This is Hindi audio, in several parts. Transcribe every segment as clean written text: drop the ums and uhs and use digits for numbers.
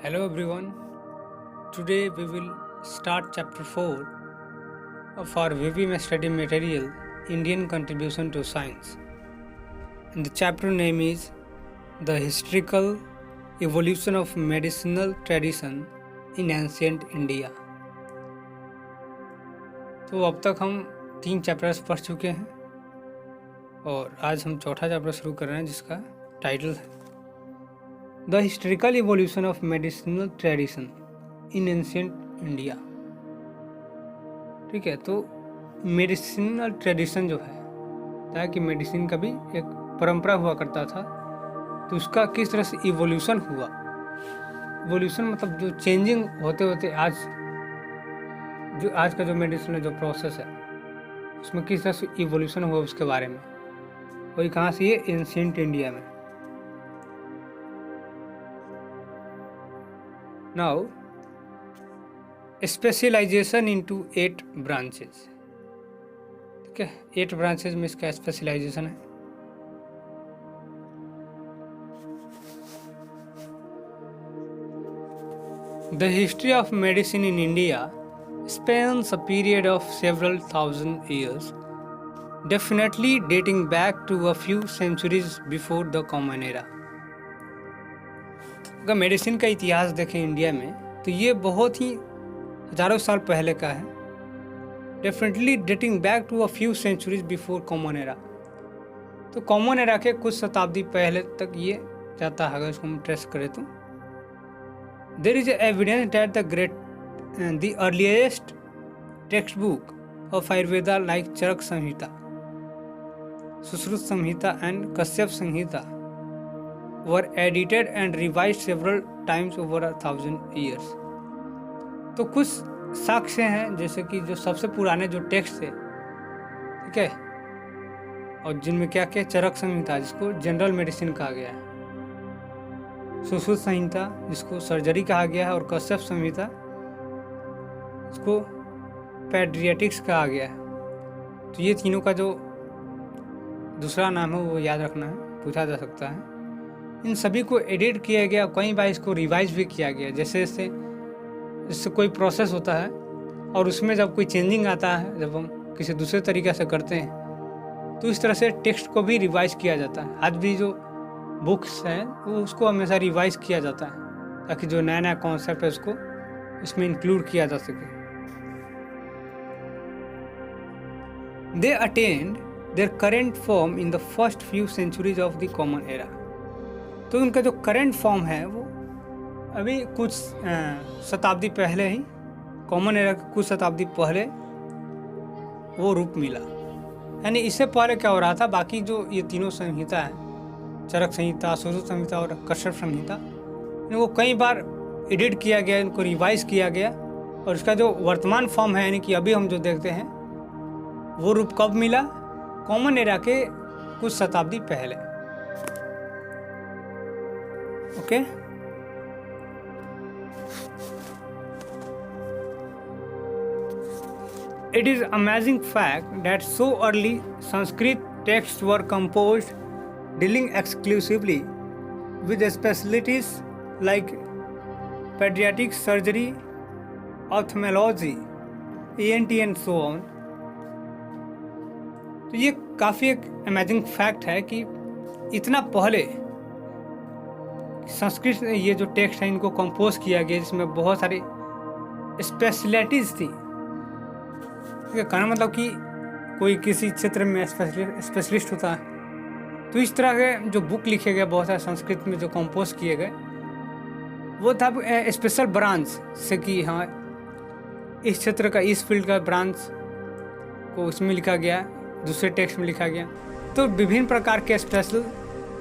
Hello everyone. Today we will start chapter 4 of our VVM study material Indian Contribution to Science. And the chapter name is The Historical Evolution of Medicinal Tradition in Ancient India. तो अब तक हम 3 चैप्टर्स पढ़ चुके हैं और आज हम चौथा चैप्टर शुरू कर रहे हैं जिसका टाइटल है the historical evolution of medicinal tradition in ancient India. ठीक है, तो मेडिसिनल ट्रेडिशन जो है कि मेडिसिन का भी एक परंपरा हुआ करता था, तो उसका किस तरह से इवोल्यूशन हुआ। इवोल्यूशन मतलब जो चेंजिंग होते होते आज का जो मेडिसिन जो प्रोसेस है उसमें किस तरह से इवोल्यूशन हुआ उसके बारे में। वही कहाँ से, ये एंशिएंट इंडिया में। Now, specialization into 8 branches. ठीक है, 8 ब्रांचेज में इसका स्पेशलाइजेशन है। The history of medicine in India spans a period of several thousand years, definitely dating back to a few centuries before the Common Era. अगर मेडिसिन का इतिहास देखें इंडिया में तो ये बहुत ही हजारों साल पहले का है, definitely dating back to a few centuries before common era. तो कॉमन एरा के कुछ शताब्दी पहले तक ये जाता है। अगर इसको हम ट्रेस करें तो there is evidence that the earliest textbook of Ayurveda like Charak Samhita, Sushruta Samhita and Kashyap Samhita were edited and revised several times over 1000 years. तो कुछ साक्ष्य हैं जैसे कि जो सबसे पुराने जो टेक्स्ट थे, ठीक है, और जिनमें क्या क्या चरक संहिता जिसको जनरल मेडिसिन कहा गया है, सुश्रुत संहिता जिसको सर्जरी कहा गया है, और कश्यप संहिता जिसको पेडियाट्रिक्स कहा गया है। तो ये तीनों का जो दूसरा नाम है वो याद रखना है, पूछा जा सकता है। इन सभी को एडिट किया गया, कई बार इसको रिवाइज भी किया गया। जैसे इससे कोई प्रोसेस होता है और उसमें जब कोई चेंजिंग आता है, जब हम किसी दूसरे तरीके से करते हैं, तो इस तरह से टेक्स्ट को भी रिवाइज किया जाता है। आज भी जो बुक्स हैं वो उसको हमेशा रिवाइज किया जाता है ताकि जो नया नया कॉन्सेप्ट है उसको इसमें इंक्लूड किया जा सके। They attained their current form in the first few centuries of the common era. तो उनका जो करंट फॉर्म है वो अभी कुछ शताब्दी पहले ही, कॉमन एरा के कुछ शताब्दी पहले वो रूप मिला। यानी इससे पहले क्या हो रहा था, बाकी जो ये तीनों संहिता है, चरक संहिता, सुश्रुत संहिता और कश्यप संहिता, इनको कई बार एडिट किया गया, इनको रिवाइज किया गया, और इसका जो वर्तमान फॉर्म है यानी कि अभी हम जो देखते हैं वो रूप कब मिला, कॉमन एरा के कुछ शताब्दी पहले। Okay. It is amazing fact that so early Sanskrit texts were composed dealing exclusively with specialties like pediatric surgery, ophthalmology, ENT and so on. तो ये काफ़ी एक अमेजिंग फैक्ट है कि इतना पहले संस्कृत ने ये जो टेक्स्ट है इनको कंपोज किया गया, जिसमें बहुत सारी स्पेशलिटीज़ थी। कहना मतलब कि कोई किसी क्षेत्र में स्पेशलिस्ट होता है, तो इस तरह के जो बुक लिखे गए बहुत सारे संस्कृत में जो कंपोज किए गए वो था स्पेशल ब्रांच से कि हाँ इस क्षेत्र का, इस फील्ड का ब्रांच को उसमें लिखा गया, दूसरे टेक्स्ट में लिखा गया। तो विभिन्न प्रकार के स्पेशल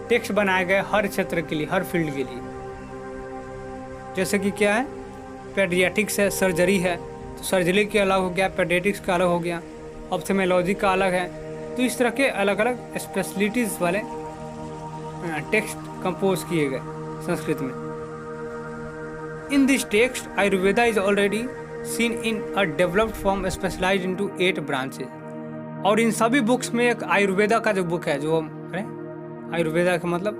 टेक्स्ट बनाए गए हर क्षेत्र के लिए, हर फील्ड के लिए। जैसे कि क्या है, पेडियाट्रिक्स है, सर्जरी है, तो सर्जरी के अलग हो गया, पेडियाट्रिक्स का अलग हो गया, ऑप्थेल्मोलॉजी का अलग है। तो इस तरह के अलग अलग स्पेशलिटीज़ वाले टेक्स्ट कंपोज किए गए संस्कृत में। In this text Ayurveda is already seen in a developed form specialised into 8 branches. और इन सभी बुक्स में एक आयुर्वेदा का जो बुक है, जो आयुर्वेदा का मतलब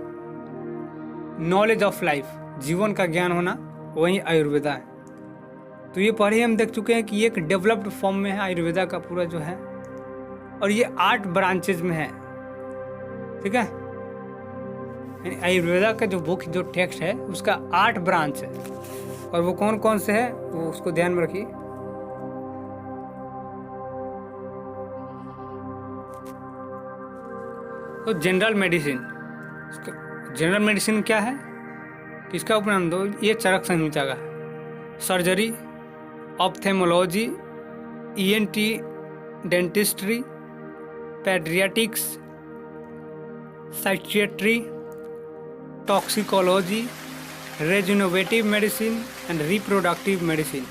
नॉलेज ऑफ लाइफ, जीवन का ज्ञान होना, वहीं आयुर्वेदा है। तो ये पहले हम देख चुके हैं कि ये एक डेवलप्ड फॉर्म में है आयुर्वेदा का पूरा जो है, और ये 8 ब्रांचेज में है। ठीक है, यानी आयुर्वेदा का जो बुक जो टेक्स्ट है उसका 8 ब्रांच है, और वो कौन कौन से है वो उसको ध्यान में रखिए। तो जनरल मेडिसिन, जनरल मेडिसिन क्या है, किसका उपनाम दो, ये चरक संहिता का। Surgery, ophthalmology, ENT dentistry, paediatrics, psychiatry, toxicology, rejuvenative medicine and reproductive medicine.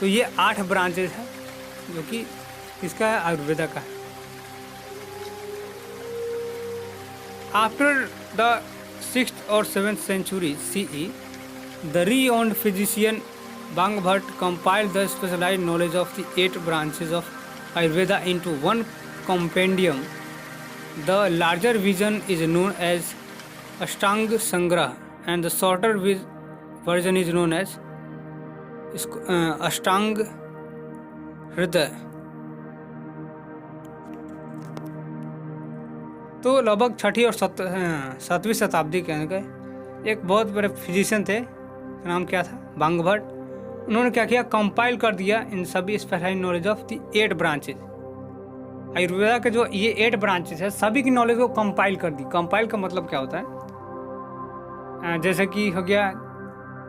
तो ये 8 ब्रांचेज हैं जो कि इसका है, आयुर्वेदा का है। After the 6th or 7th century CE, the renowned physician Bhangbhat compiled the specialized knowledge of the 8 branches of Ayurveda into one compendium. The larger version is known as Ashtanga Sangrah, and the shorter version is known as Ashtanga Hridaya. तो लगभग 6वीं और 7वीं शताब्दी के अंदर एक बहुत बड़े फिजिशियन थे, नाम क्या था, भांगभट्ट। उन्होंने क्या किया, कंपाइल कर दिया इन सभी specialised knowledge of the 8 branches. Ayurveda के जो ये 8 ब्रांचेज है सभी की नॉलेज को कंपाइल कर दी। कंपाइल का मतलब क्या होता है, जैसे कि हो गया,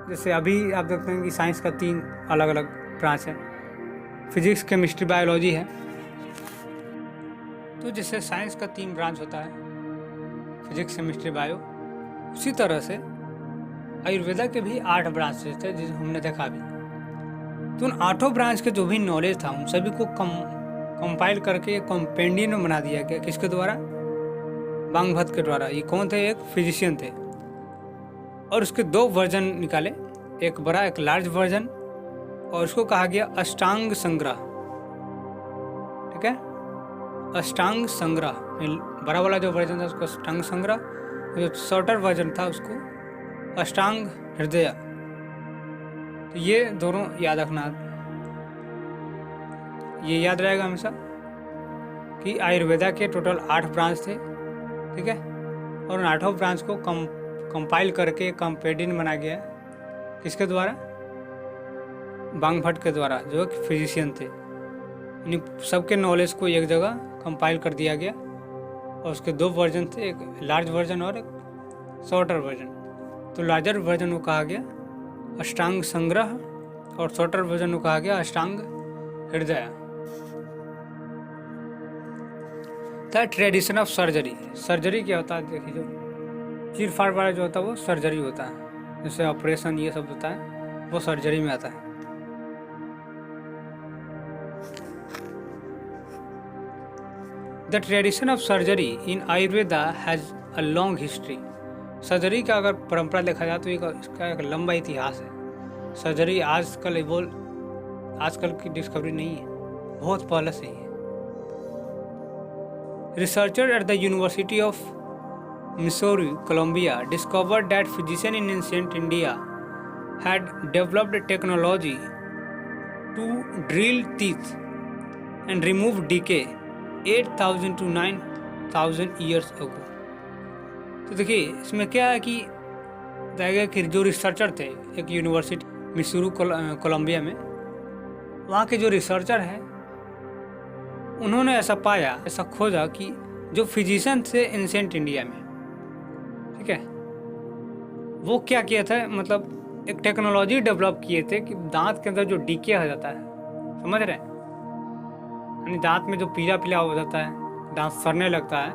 जैसे अभी आप देखते हैं कि साइंस का 3 अलग अलग ब्रांच है, फिजिक्स, केमिस्ट्री, बायोलॉजी है। तो जैसे साइंस का 3 ब्रांच होता है, फिजिक्स, केमिस्ट्री, बायो, उसी तरह से आयुर्वेदा के भी 8 ब्रांचेस थे जिसे हमने देखा अभी। तो उन 8 ब्रांच के जो भी नॉलेज था उन सभी को कंपाइल करके कंपेंडियम बना दिया गया। किसके द्वारा, भांगभट्ट के द्वारा। ये कौन थे, एक फिजिशियन थे, और उसके 2 वर्जन निकाले, एक बड़ा एक लार्ज वर्जन, और उसको कहा गया अष्टांग संग्रह। ठीक है, अष्टांग संग्रह, बड़ा वाला जो वर्जन था उसको अष्टांग संग्रह, जो शॉर्टर वर्जन था उसको अष्टांग हृदय। तो ये दोनों याद रखना, ये याद रहेगा हमेशा कि आयुर्वेदा के टोटल 8 ब्रांच थे। ठीक है, और उन 8 ब्रांच को कंपाइल करके कंपेंडियम बना गया, किसके द्वारा, भांगभट्ट के द्वारा, जो फिजिशियन थे। यानी सबके नॉलेज को एक जगह कंपाइल कर दिया गया, और उसके 2 वर्जन थे, एक लार्ज वर्जन और एक शॉर्टर वर्जन। तो लार्जर वर्जन को कहा गया अष्टांग संग्रह, और शॉर्टर वर्जन को कहा गया अष्टांग हृदय। था ट्रेडिशन ऑफ सर्जरी। सर्जरी क्या होता है, देखिए, जो चीर फाड़ वाला जो होता है वो सर्जरी होता है, जैसे ऑपरेशन ये सब होता है वो सर्जरी में आता है। The tradition of surgery in Ayurveda has a long history. Surgery का अगर परंपरा देखा जाए तो इसका एक लंबा इतिहास है। सर्जरी आजकल की डिस्कवरी नहीं है, बहुत पहले से ही है। Researcher at the university of Missouri, Columbia discovered that physician in ancient India had developed technology to drill teeth and remove decay 8,000 to 9,000 years ago। तो देखिए इसमें क्या है कि जो रिसर्चर थे एक यूनिवर्सिटी मिसूरी कोलंबिया में, वहाँ के जो रिसर्चर हैं उन्होंने ऐसा पाया, ऐसा खोजा कि जो फिजिशियन थे एंशिएंट इंडिया में, ठीक है, वो क्या किया था, मतलब एक टेक्नोलॉजी डेवलप किए थे कि दांत के अंदर जो डीके हो जाता है, समझ रहे हैं, यानी दांत में जो पीला पीला हो जाता है, दांत सड़ने लगता है,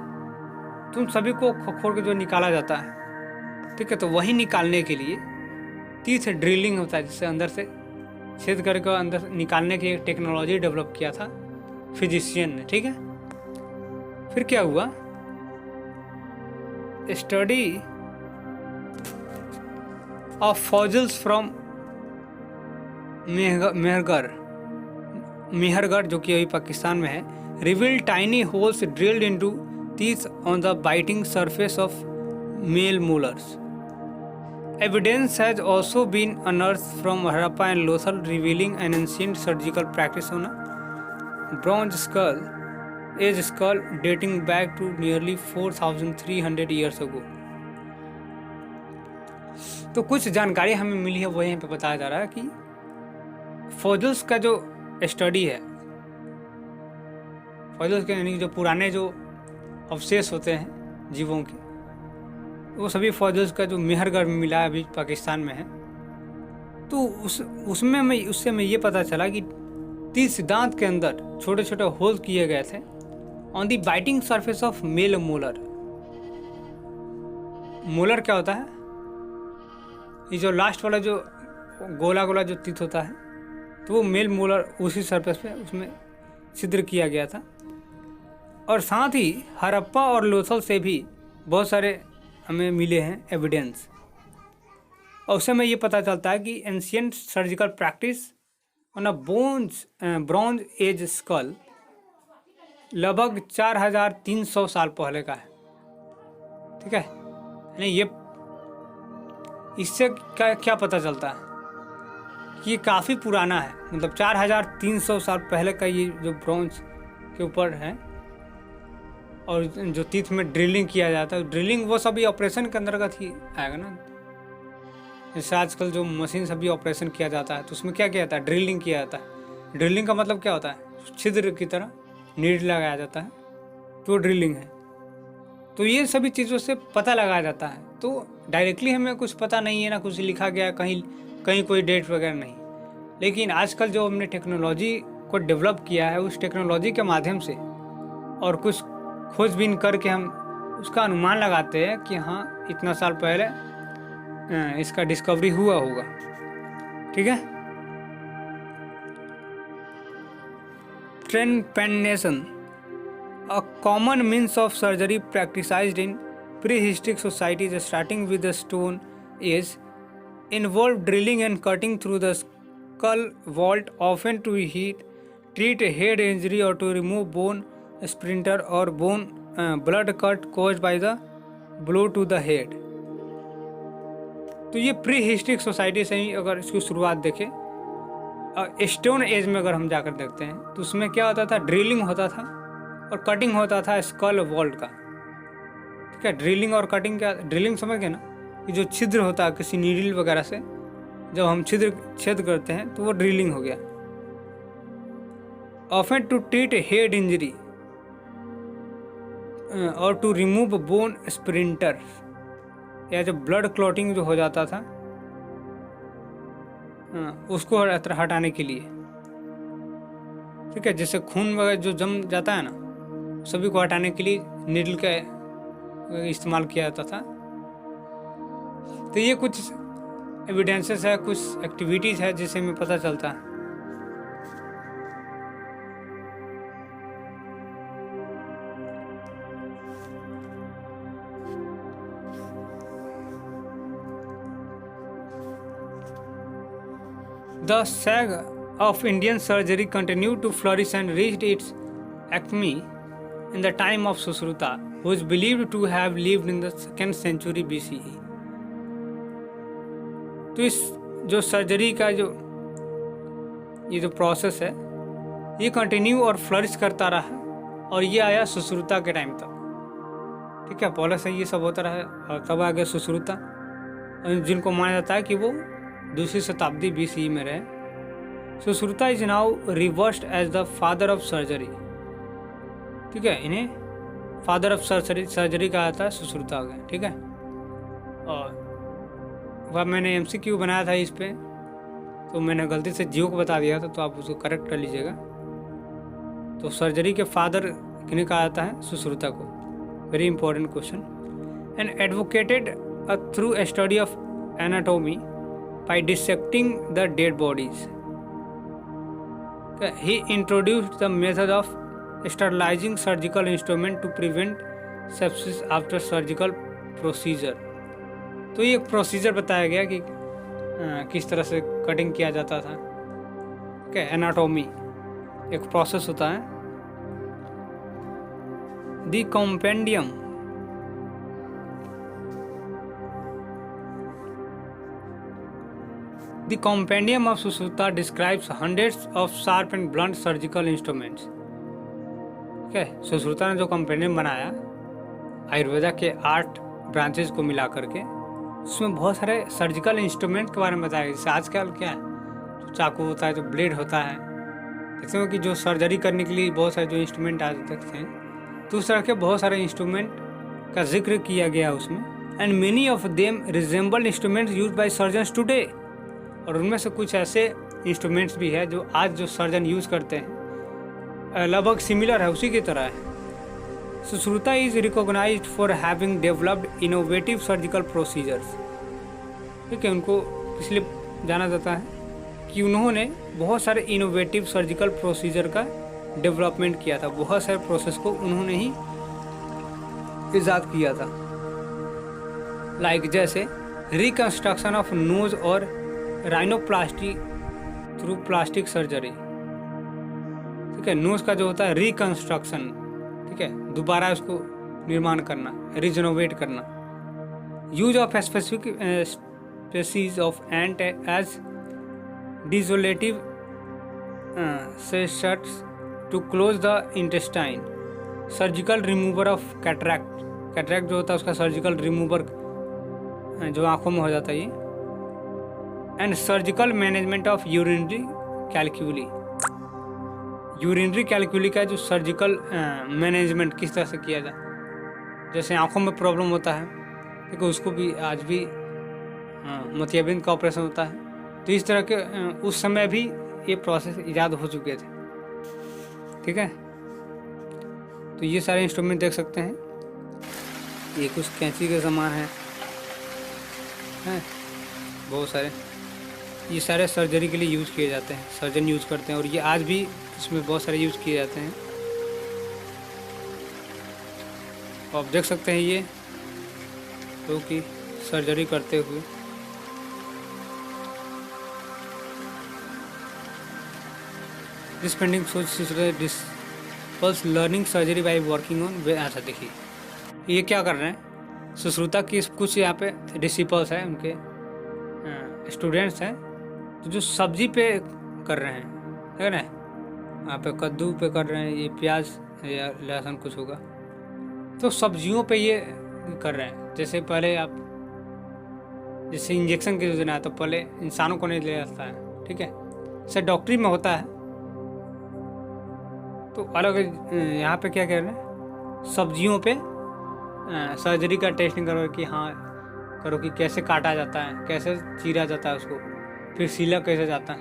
तो उन सभी को खोल के जो निकाला जाता है, ठीक है, तो वही निकालने के लिए टीथ ड्रिलिंग होता है, जिससे अंदर से छेद करके अंदर निकालने की एक टेक्नोलॉजी डेवलप किया था फिजिशियन ने, ठीक है। फिर क्या हुआ, study of fossils from Mehrgarh जो कि अभी पाकिस्तान में है, revealed tiny holes drilled into teeth on the biting surface of male molars। Evidence has also been unearthed from Harappa and Lothal revealing an ancient surgical practice on a bronze skull dating back to nearly 4,300 years ago. तो कुछ जानकारी हमें मिली है वो यहाँ पे बताया जा रहा है कि फॉसिल्स का जो स्टडी है, फॉसिल्स के यानी जो पुराने जो अवशेष होते हैं जीवों के, वो सभी फॉसिल्स का जो मेहरगढ़ में मिला है अभी पाकिस्तान में है, तो उससे मैं ये पता चला कि 30 दांत के अंदर छोटे छोटे होल किए गए थे on the biting surface of male molar. Molar क्या होता है? ये जो लास्ट वाला जो गोला गोला जो तीत होता है, तो वो मेल मोलर उसी सरफेस पे उसमें छिद्र किया गया था। और साथ ही हड़प्पा और लोथल से भी बहुत सारे हमें मिले हैं एविडेंस, और उससे हमें ये पता चलता है कि ancient surgical practice on a bronze age skull लगभग 4,300 साल पहले का है। ठीक है, यानी ये इससे क्या पता चलता है कि ये काफ़ी पुराना है, मतलब 4,300 साल पहले का ये जो ब्रॉन्ज के ऊपर है। और जो तीत में ड्रिलिंग किया जाता है, ड्रिलिंग वो सभी ऑपरेशन के अंतर्गत ही आएगा ना। जैसे आजकल जो मशीन सभी ऑपरेशन किया जाता है तो उसमें क्या किया जाता है? ड्रिलिंग किया जाता है। ड्रिलिंग का मतलब क्या होता है? छिद्र की तरह नीड लगाया जाता है, तो ड्रिलिंग है। तो ये सभी चीज़ों से पता लगाया जाता है। तो डायरेक्टली हमें कुछ पता नहीं है, ना कुछ लिखा गया कहीं कोई डेट वगैरह नहीं। लेकिन आजकल जो हमने टेक्नोलॉजी को डेवलप किया है, उस टेक्नोलॉजी के माध्यम से और कुछ खोजबीन करके हम उसका अनुमान लगाते हैं कि हाँ इतना साल पहले इसका डिस्कवरी हुआ होगा। ठीक है। ट्रेनपेनेशन, a common means of surgery practiced in prehistoric societies starting with the Stone Age, involved drilling and cutting through the skull vault, often to treat a head injury or to remove bone splinter or blood cut caused by the blow to the head. तो ये प्री हिस्ट्रिक सोसाइटी से ही अगर इसकी शुरुआत देखें, स्टोन एज में अगर हम जाकर देखते हैं तो उसमें क्या होता था? ड्रिलिंग होता था और कटिंग होता था स्कल वॉल्ट का। ठीक है, ड्रिलिंग और कटिंग क्या? ड्रिलिंग समझ गए ना, कि जो छिद्र होता है किसी नीडल वगैरह से जब हम छेद करते हैं तो वो ड्रिलिंग हो गया। Often to treat head injury और टू रिमूव बोन स्प्रिंटर, या जो ब्लड क्लॉटिंग जो हो जाता था उसको हटाने के लिए। ठीक है, जैसे खून वगैरह जो जम जाता है ना, सभी को हटाने के लिए नीडल का इस्तेमाल किया जाता था। तो ये कुछ एविडेंसेस है, कुछ एक्टिविटीज़ है जिससे हमें पता चलता है। The saga of Indian surgery continued to flourish and reached its acme in the time of Sushruta, who is believed to have lived in the 2nd century BCE. तो इस जो सर्जरी का ये जो प्रोसेस है ये कंटिन्यू और फ्लरिश करता रहा, और ये आया सुश्रुता के टाइम तक। ठीक है, पहले से ये सब होता रहा और तब आ गया सुश्रुता, जिनको माना जाता है कि वो 2री शताब्दी BCE में रहे। Sushruta is now revered as the father of surgery. ठीक है, इन्हें फादर ऑफ सर्जरी कहा जाता है, सुश्रुता हो गए। ठीक है, और वह मैंने MCQ बनाया था इस पे, तो मैंने गलती से जियो को बता दिया था, तो आप उसको करेक्ट कर लीजिएगा। तो सर्जरी के फादर किन्हें कहा जाता है? सुश्रुता को। Very important question. And advocated through a study of anatomy by dissecting the dead bodies. He introduced the method of sterilizing surgical instrument to prevent sepsis after surgical procedure. तो ये एक प्रोसीजर बताया गया कि किस तरह से कटिंग किया जाता था। क्या एनाटोमी एक प्रोसेस होता है। The compendium the compendium of Sushruta describes hundreds of sharp and blunt surgical instruments. ठीक है, सुश्रुता ने जो कॉम्पेंडियम बनाया आयुर्वेदा के 8 ब्रांचेस को मिला करके, उसमें बहुत सारे सर्जिकल इंस्ट्रूमेंट के बारे में बताया गया। जैसे आजकल क्या है, जो चाकू होता है, जो ब्लेड होता है, देखते हो कि जो सर्जरी करने के लिए बहुत सारे जो इंस्ट्रूमेंट आज देखते हैं, तो उस तरह के बहुत सारे इंस्ट्रूमेंट का जिक्र किया गया उसमें। And many of them resemble instruments use by surgeons today, और उनमें से कुछ ऐसे इंस्ट्रूमेंट्स भी है जो आज जो सर्जन यूज़ करते हैं लगभग सिमिलर है, उसी की तरह है। Sushruta is recognised for having developed innovative surgical procedures. ठीक है, उनको इसलिए जाना जाता है कि उन्होंने बहुत सारे इनोवेटिव सर्जिकल प्रोसीजर का डेवलपमेंट किया था। बहुत सारे प्रोसेस को उन्होंने ही इजाद किया था। लाइक जैसे रिकंस्ट्रक्शन ऑफ नोज और राइनोप्लास्टी थ्रू प्लास्टिक सर्जरी। ठीक है, नोज का जो होता है रिकंस्ट्रक्शन, ठीक है, दोबारा उसको निर्माण करना, रिजनोवेट करना। Use of specific species of ant as dissolvable sutures to close the intestine. Surgical removal of cataract, cataract जो होता है उसका सर्जिकल रिमूवर जो आंखों में हो जाता है ये। And surgical management of urinary calculi, urinary calculi का जो सर्जिकल मैनेजमेंट किस तरह से किया जाए। जैसे आंखों में प्रॉब्लम होता है, देखो उसको भी आज भी मोतियाबिंद का ऑपरेशन होता है, तो इस तरह के उस समय भी ये प्रोसेस ईजाद हो चुके थे। ठीक है, तो ये सारे इंस्ट्रूमेंट देख सकते हैं। ये कुछ कैंची के सामान है बहुत सारे, ये सारे सर्जरी के लिए यूज़ किए जाते हैं, सर्जन यूज़ करते हैं, और ये आज भी इसमें बहुत सारे यूज़ किए जाते हैं। आप देख सकते हैं ये तो कि सर्जरी करते हुए। This pending disciples learning surgery by working on way. अच्छा देखिए ये क्या कर रहे हैं, सुश्रुता की कुछ यहाँ पे डिसिपल्स हैं, उनके स्टूडेंट्स हैं जो सब्जी पे कर रहे हैं, है ना, यहाँ पे कद्दू पे कर रहे हैं, ये प्याज या लहसुन कुछ होगा, तो सब्जियों पे ये कर रहे हैं। जैसे पहले आप जैसे इंजेक्शन की योजना है तो पहले इंसानों को नहीं लिया जाता है, ठीक है, जैसे डॉक्टरी में होता है तो अलग। यहाँ पे क्या कह रहे हैं, सब्जियों पे सर्जरी का टेस्टिंग करो कि हाँ करो कि कैसे काटा जाता है, कैसे चीरा जाता है उसको, फिर सीला कैसे जाता है।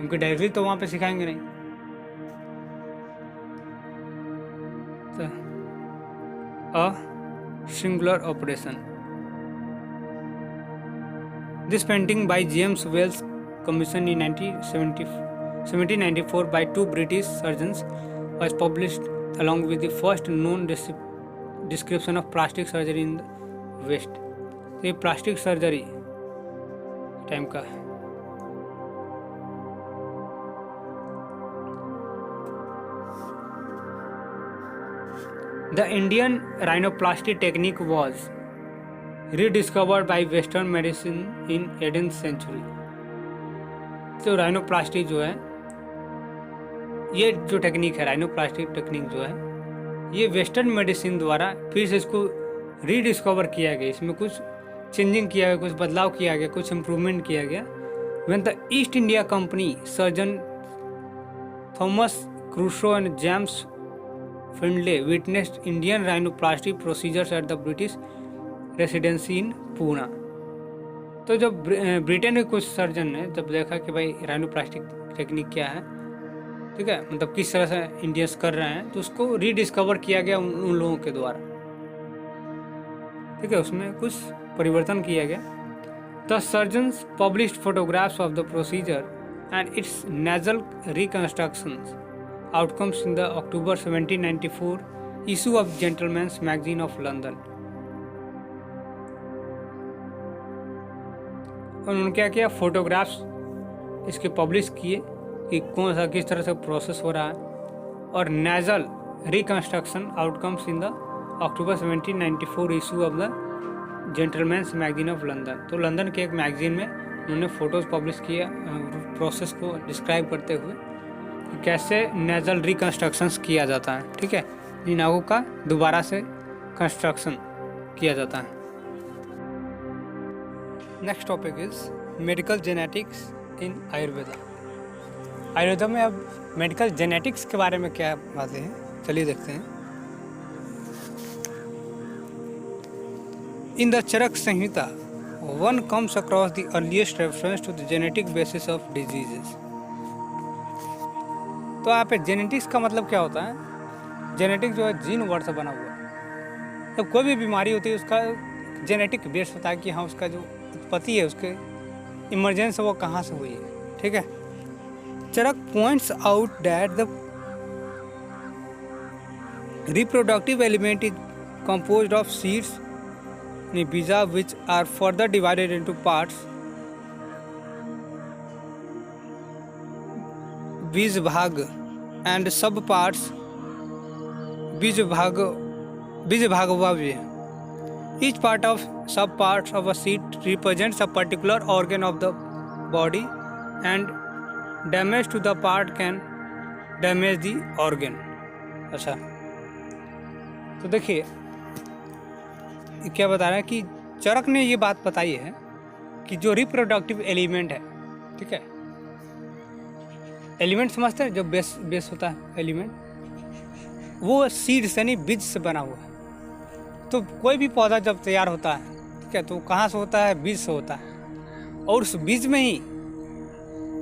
उनकी डायरेक्टली तो वहाँ पे सिखाएंगे नहीं। तो singular operation. This painting by James Wells commission in 1794 by 2 British surgeons was published along with the first known description of plastic surgery in the West। तो ये प्लास्टिक सर्जरी टाइम का है। The Indian rhinoplasty technique was rediscovered by Western medicine in 18th century। तो राइनोप्लास्टी जो है, ये जो टेक्निक है राइनोप्लास्टिक टेक्निक जो है, ये वेस्टर्न मेडिसिन द्वारा फिर से इसको रीडिस्कवर किया गया। इसमें कुछ चेंजिंग किया गया, कुछ बदलाव किया गया, कुछ इम्प्रूवमेंट किया गया। When the East India Company surgeon Thomas Cruso and James Findlay witnessed Indian rhinoplasty procedures at the British residency in Poona. तो जब ब्रिटेन के कुछ सर्जन ने जब देखा कि भाई राइनोप्लास्टिक टेक्निक क्या है, ठीक है, मतलब किस तरह से इंडियंस कर रहे हैं, तो उसको रीडिस्कवर किया गया उन लोगों के द्वारा। ठीक है, उसमें कुछ परिवर्तन किया गया। The surgeons published photographs of the procedure and its nasal reconstructions outcomes in the October 1794 issue of Gentleman's Magazine of London. उन्होंने क्या किया, फोटोग्राफ्स इसके पब्लिश किए कि कौन सा किस तरह से प्रोसेस हो रहा है, और nasal reconstruction outcomes in the October 1794 issue of the gentleman's Magazine of London. तो लंदन के एक मैगजीन में उन्होंने फ़ोटोज़ पब्लिश किया प्रोसेस को डिस्क्राइब करते हुए कि कैसे नेज़ल रिकन्स्ट्रक्शंस किया जाता है, ठीक है, इन नाकों का दोबारा से कंस्ट्रक्शन किया जाता है। Next topic is medical genetics in Ayurveda. Ayurveda में अब मेडिकल जेनेटिक्स के बारे में क्या बातें हैं, चलिए देखते हैं। In the Charaka Samhita one comes across the earliest reference to the genetic basis of diseases. तो यहाँ पे जेनेटिक्स का मतलब क्या होता है? जेनेटिक जो है जीन वर्ड से बना हुआ है। तो कोई भी बीमारी होती है उसका जेनेटिक बेस होता है कि हाँ उसका जो उत्पत्ति है, उसके इमरजेंस वो कहाँ से हुई है, ठीक है। Charak points out that the reproductive element is composed of seeds, bija, which are further divided into parts, बीज भाग, and subparts, बीज भागव्य. Each part of subparts of a seed represents a particular organ of the body, and damage to the part can damage the organ. अच्छा, तो देखिए क्या बता रहा है कि चरक ने ये बात बताई है कि जो रिप्रोडक्टिव एलिमेंट है, ठीक है, एलिमेंट समझते हैं, जो बेस होता है एलिमेंट, वो सीड से नहीं बीज से बना हुआ है। तो कोई भी पौधा जब तैयार होता है, ठीक है, तो कहाँ से होता है? बीज से होता है। और उस बीज में ही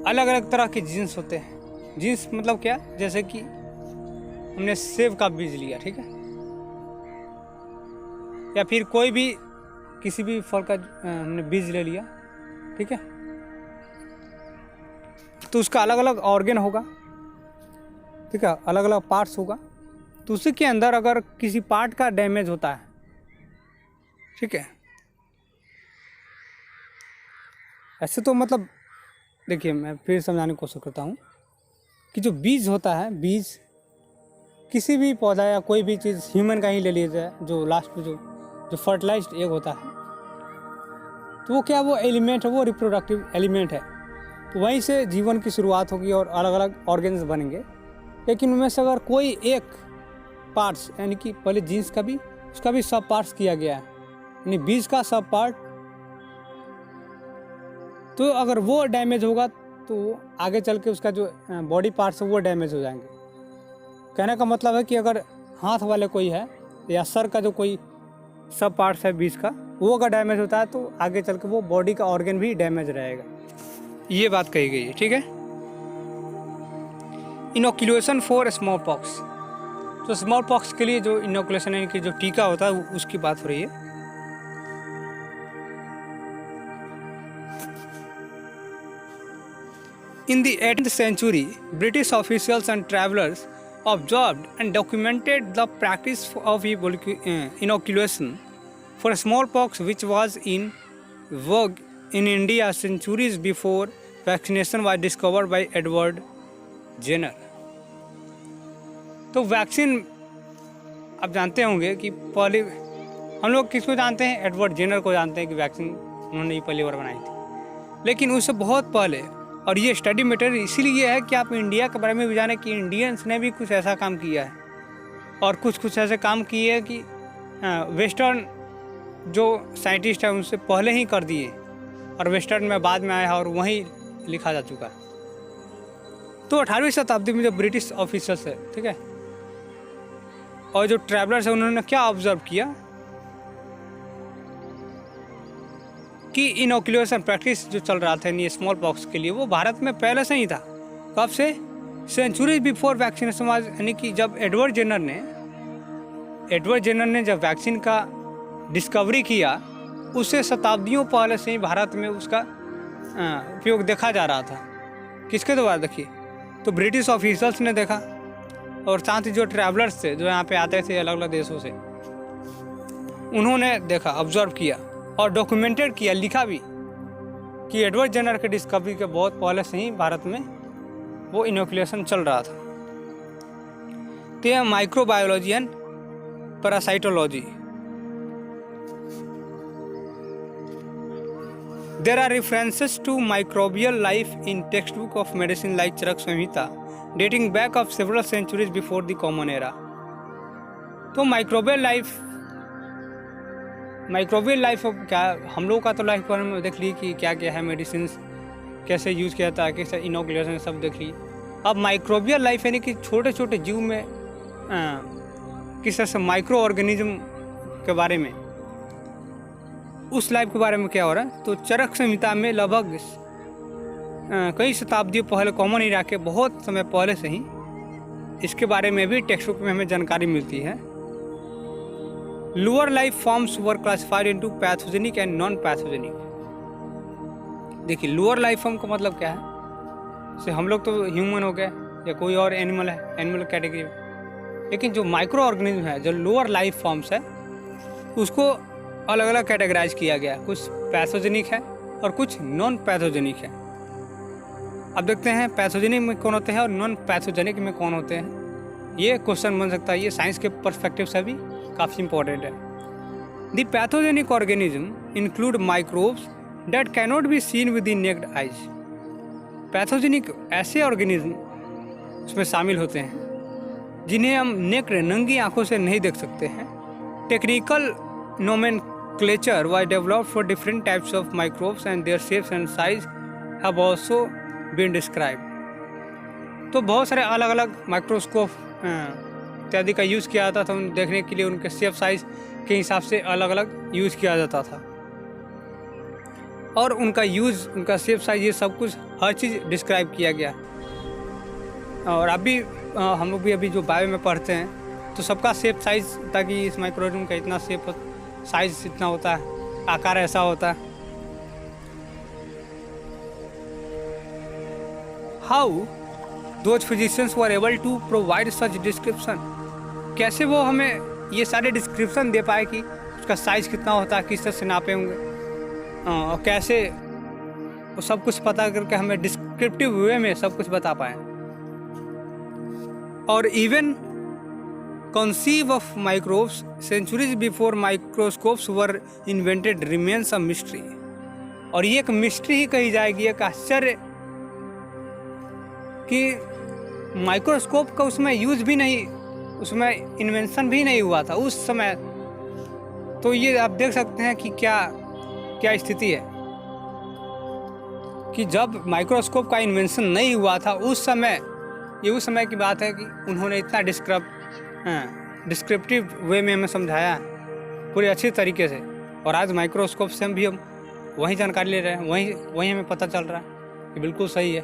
अलग अलग तरह के जीन्स होते हैं। जीन्स मतलब क्या? जैसे कि हमने सेब का बीज लिया, ठीक है, या फिर कोई भी किसी भी फल का हमने बीज ले लिया, ठीक है, तो उसका अलग अलग ऑर्गन होगा, ठीक है, अलग अलग पार्ट्स होगा। तो उसी के अंदर अगर किसी पार्ट का डैमेज होता है, ठीक है, ऐसे तो मतलब देखिए मैं फिर समझाने की कोशिश करता हूँ कि जो बीज होता है, बीज किसी भी पौधा या कोई भी चीज़, ह्यूमन का ही ले लिया जाए, जो लास्ट में जो फर्टिलाइज्ड एग होता है, तो वो क्या, वो एलिमेंट है, वो रिप्रोडक्टिव एलिमेंट है। तो वहीं से जीवन की शुरुआत होगी और अलग अलग ऑर्गन्स बनेंगे। लेकिन उनमें से अगर कोई एक पार्ट्स, यानी कि पहले जीन्स का भी, उसका भी सब पार्ट्स किया गया है, यानी बीज का सब पार्ट, तो अगर वो डैमेज होगा तो आगे चल के उसका जो बॉडी पार्ट्स है वो डैमेज हो जाएंगे। कहने का मतलब है कि अगर हाथ वाले कोई है या सर का जो कोई सब पार्ट्स है बीज का, वो अगर डैमेज होता है तो आगे चल के वो बॉडी का ऑर्गन भी डैमेज रहेगा। ये बात कही गई है, ठीक है। इनोक्यूलेशन फॉर स्मॉल पॉक्स, तो स्मॉल पॉक्स के लिए जो इनोकुलेशन यानी कि जो टीका होता है उसकी बात हो रही है। In the 18th century, British officials and travelers observed and documented the practice of inoculation for smallpox, which was in vogue in India centuries before vaccination was discovered by Edward Jenner. तो वैक्सीन आप जानते होंगे कि पहले हम लोग किसको जानते हैं? एडवर्ड जेनर को जानते हैं कि वैक्सीन उन्होंने ही पहली बार बनाई थी। लेकिन उससे बहुत पहले, और ये स्टडी मटेरियल इसीलिए है कि आप इंडिया के बारे में भी जाने कि इंडियंस ने भी कुछ ऐसा काम किया है और कुछ ऐसे काम किए हैं कि वेस्टर्न जो साइंटिस्ट है उनसे पहले ही कर दिए और वेस्टर्न में बाद में आया है और वहीं लिखा जा चुका है। तो 18वीं शताब्दी में जो ब्रिटिश ऑफिसर्स है, ठीक है, और जो ट्रैवलर्स है, उन्होंने क्या ऑब्जर्व किया कि इनोकुलेशन प्रैक्टिस जो चल रहा था ये स्मॉल पॉक्स के लिए, वो भारत में पहले से ही था। कब से? सेंचुरीज बिफोर वैक्सीनेशन वाज, यानी कि जब एडवर्ड जेनर ने जब वैक्सीन का डिस्कवरी किया, उससे शताब्दियों पहले से ही भारत में उसका उपयोग देखा जा रहा था। किसके द्वारा? देखिए, तो ब्रिटिश ऑफिसर्स ने देखा और साथ ही जो ट्रैवलर्स थे जो यहाँ पे आते थे अलग अलग देशों से, उन्होंने देखा, ऑब्जर्व किया और डॉक्यूमेंटेड किया, लिखा भी कि एडवर्ड जेनर के डिस्कवरी के बहुत पहले से ही भारत में वो इनोकुलेशन चल रहा था। तो यह microbiology and parasitology, There are references to microbial life in textbook of medicine like Charak Samhita, dating back of several centuries before the Common Era. तो माइक्रोबियल लाइफ क्या, हम लोगों का तो लाइफ के बारे में देख ली कि क्या क्या है, मेडिसिन कैसे यूज़ किया जाता है, कैसे इनोकुलेशन सब देख ली। अब माइक्रोबियल लाइफ यानी कि छोटे छोटे जीव में किस तरह से माइक्रो ऑर्गेनिज्म के बारे में, उस लाइफ के बारे में क्या हो रहा है। तो चरक संहिता में लगभग कई शताब्दियों पहले कॉमन एरा के बहुत समय पहले से ही इसके बारे में भी टेक्स्ट बुक में हमें जानकारी मिलती है। Lower life forms were classified into pathogenic and non pathogenic. देखिए लोअर लाइफ फॉर्म का मतलब क्या है, जैसे हम लोग तो ह्यूमन हो गए या कोई और एनिमल है, एनिमल कैटेगरी में, लेकिन जो माइक्रो ऑर्गेनिज्म है, जो लोअर लाइफ फॉर्म्स है, उसको अलग अलग कैटेगराइज किया गया। कुछ पैथोजेनिक है और कुछ नॉन पैथोजेनिक है। अब देखते हैं पैथोजेनिक में कौन होते हैं और नॉन पैथोजेनिक में कौन होते हैं। ये क्वेश्चन बन सकता है, ये साइंस के पर्सपेक्टिव से भी काफ़ी इंपॉर्टेंट है। The pathogenic organism include microbes that cannot be seen with the naked eyes. Pathogenic ऐसे ऑर्गेनिज्म उसमें शामिल होते हैं जिन्हें हम नेक्ड नंगी आंखों से नहीं देख सकते हैं। Technical nomenclature was developed for different types of microbes and their shapes and size have also been described। तो बहुत सारे अलग अलग माइक्रोस्कोप इत्यादि का यूज़ किया जाता था उन देखने के लिए, उनके शेप साइज के हिसाब से अलग अलग यूज़ किया जाता था, और उनका यूज़, उनका शेप साइज, ये सब कुछ हर चीज़ डिस्क्राइब किया गया। और अभी हम लोग भी अभी जो बायो में पढ़ते हैं तो सबका शेप साइज, ताकि इस माइक्रोऑर्गेनिज्म का इतना शेप साइज इतना होता है, आकार ऐसा होता है। How those physicians were able to provide such description. कैसे वो हमें ये सारे डिस्क्रिप्शन दे पाए कि उसका साइज कितना होता है, किस तरह से नापे होंगे, और कैसे वो सब कुछ पता करके हमें डिस्क्रिप्टिव वे में सब कुछ बता पाए। और even conceive of microbes centuries before microscopes were invented remains a mystery। और ये एक मिस्ट्री ही कही जाएगी, एक आश्चर्य कि माइक्रोस्कोप का उसमें यूज भी नहीं, उसमें इन्वेंशन भी नहीं हुआ था उस समय। तो ये आप देख सकते हैं कि क्या स्थिति है कि जब माइक्रोस्कोप का इन्वेंशन नहीं हुआ था उस समय, ये उस समय की बात है कि उन्होंने इतना डिस्क्रिप्टिव वे में हमें समझाया पूरे अच्छी तरीके से। और आज माइक्रोस्कोप से हम वही जानकारी ले रहे हैं, वही हमें पता चल रहा है कि बिल्कुल सही है।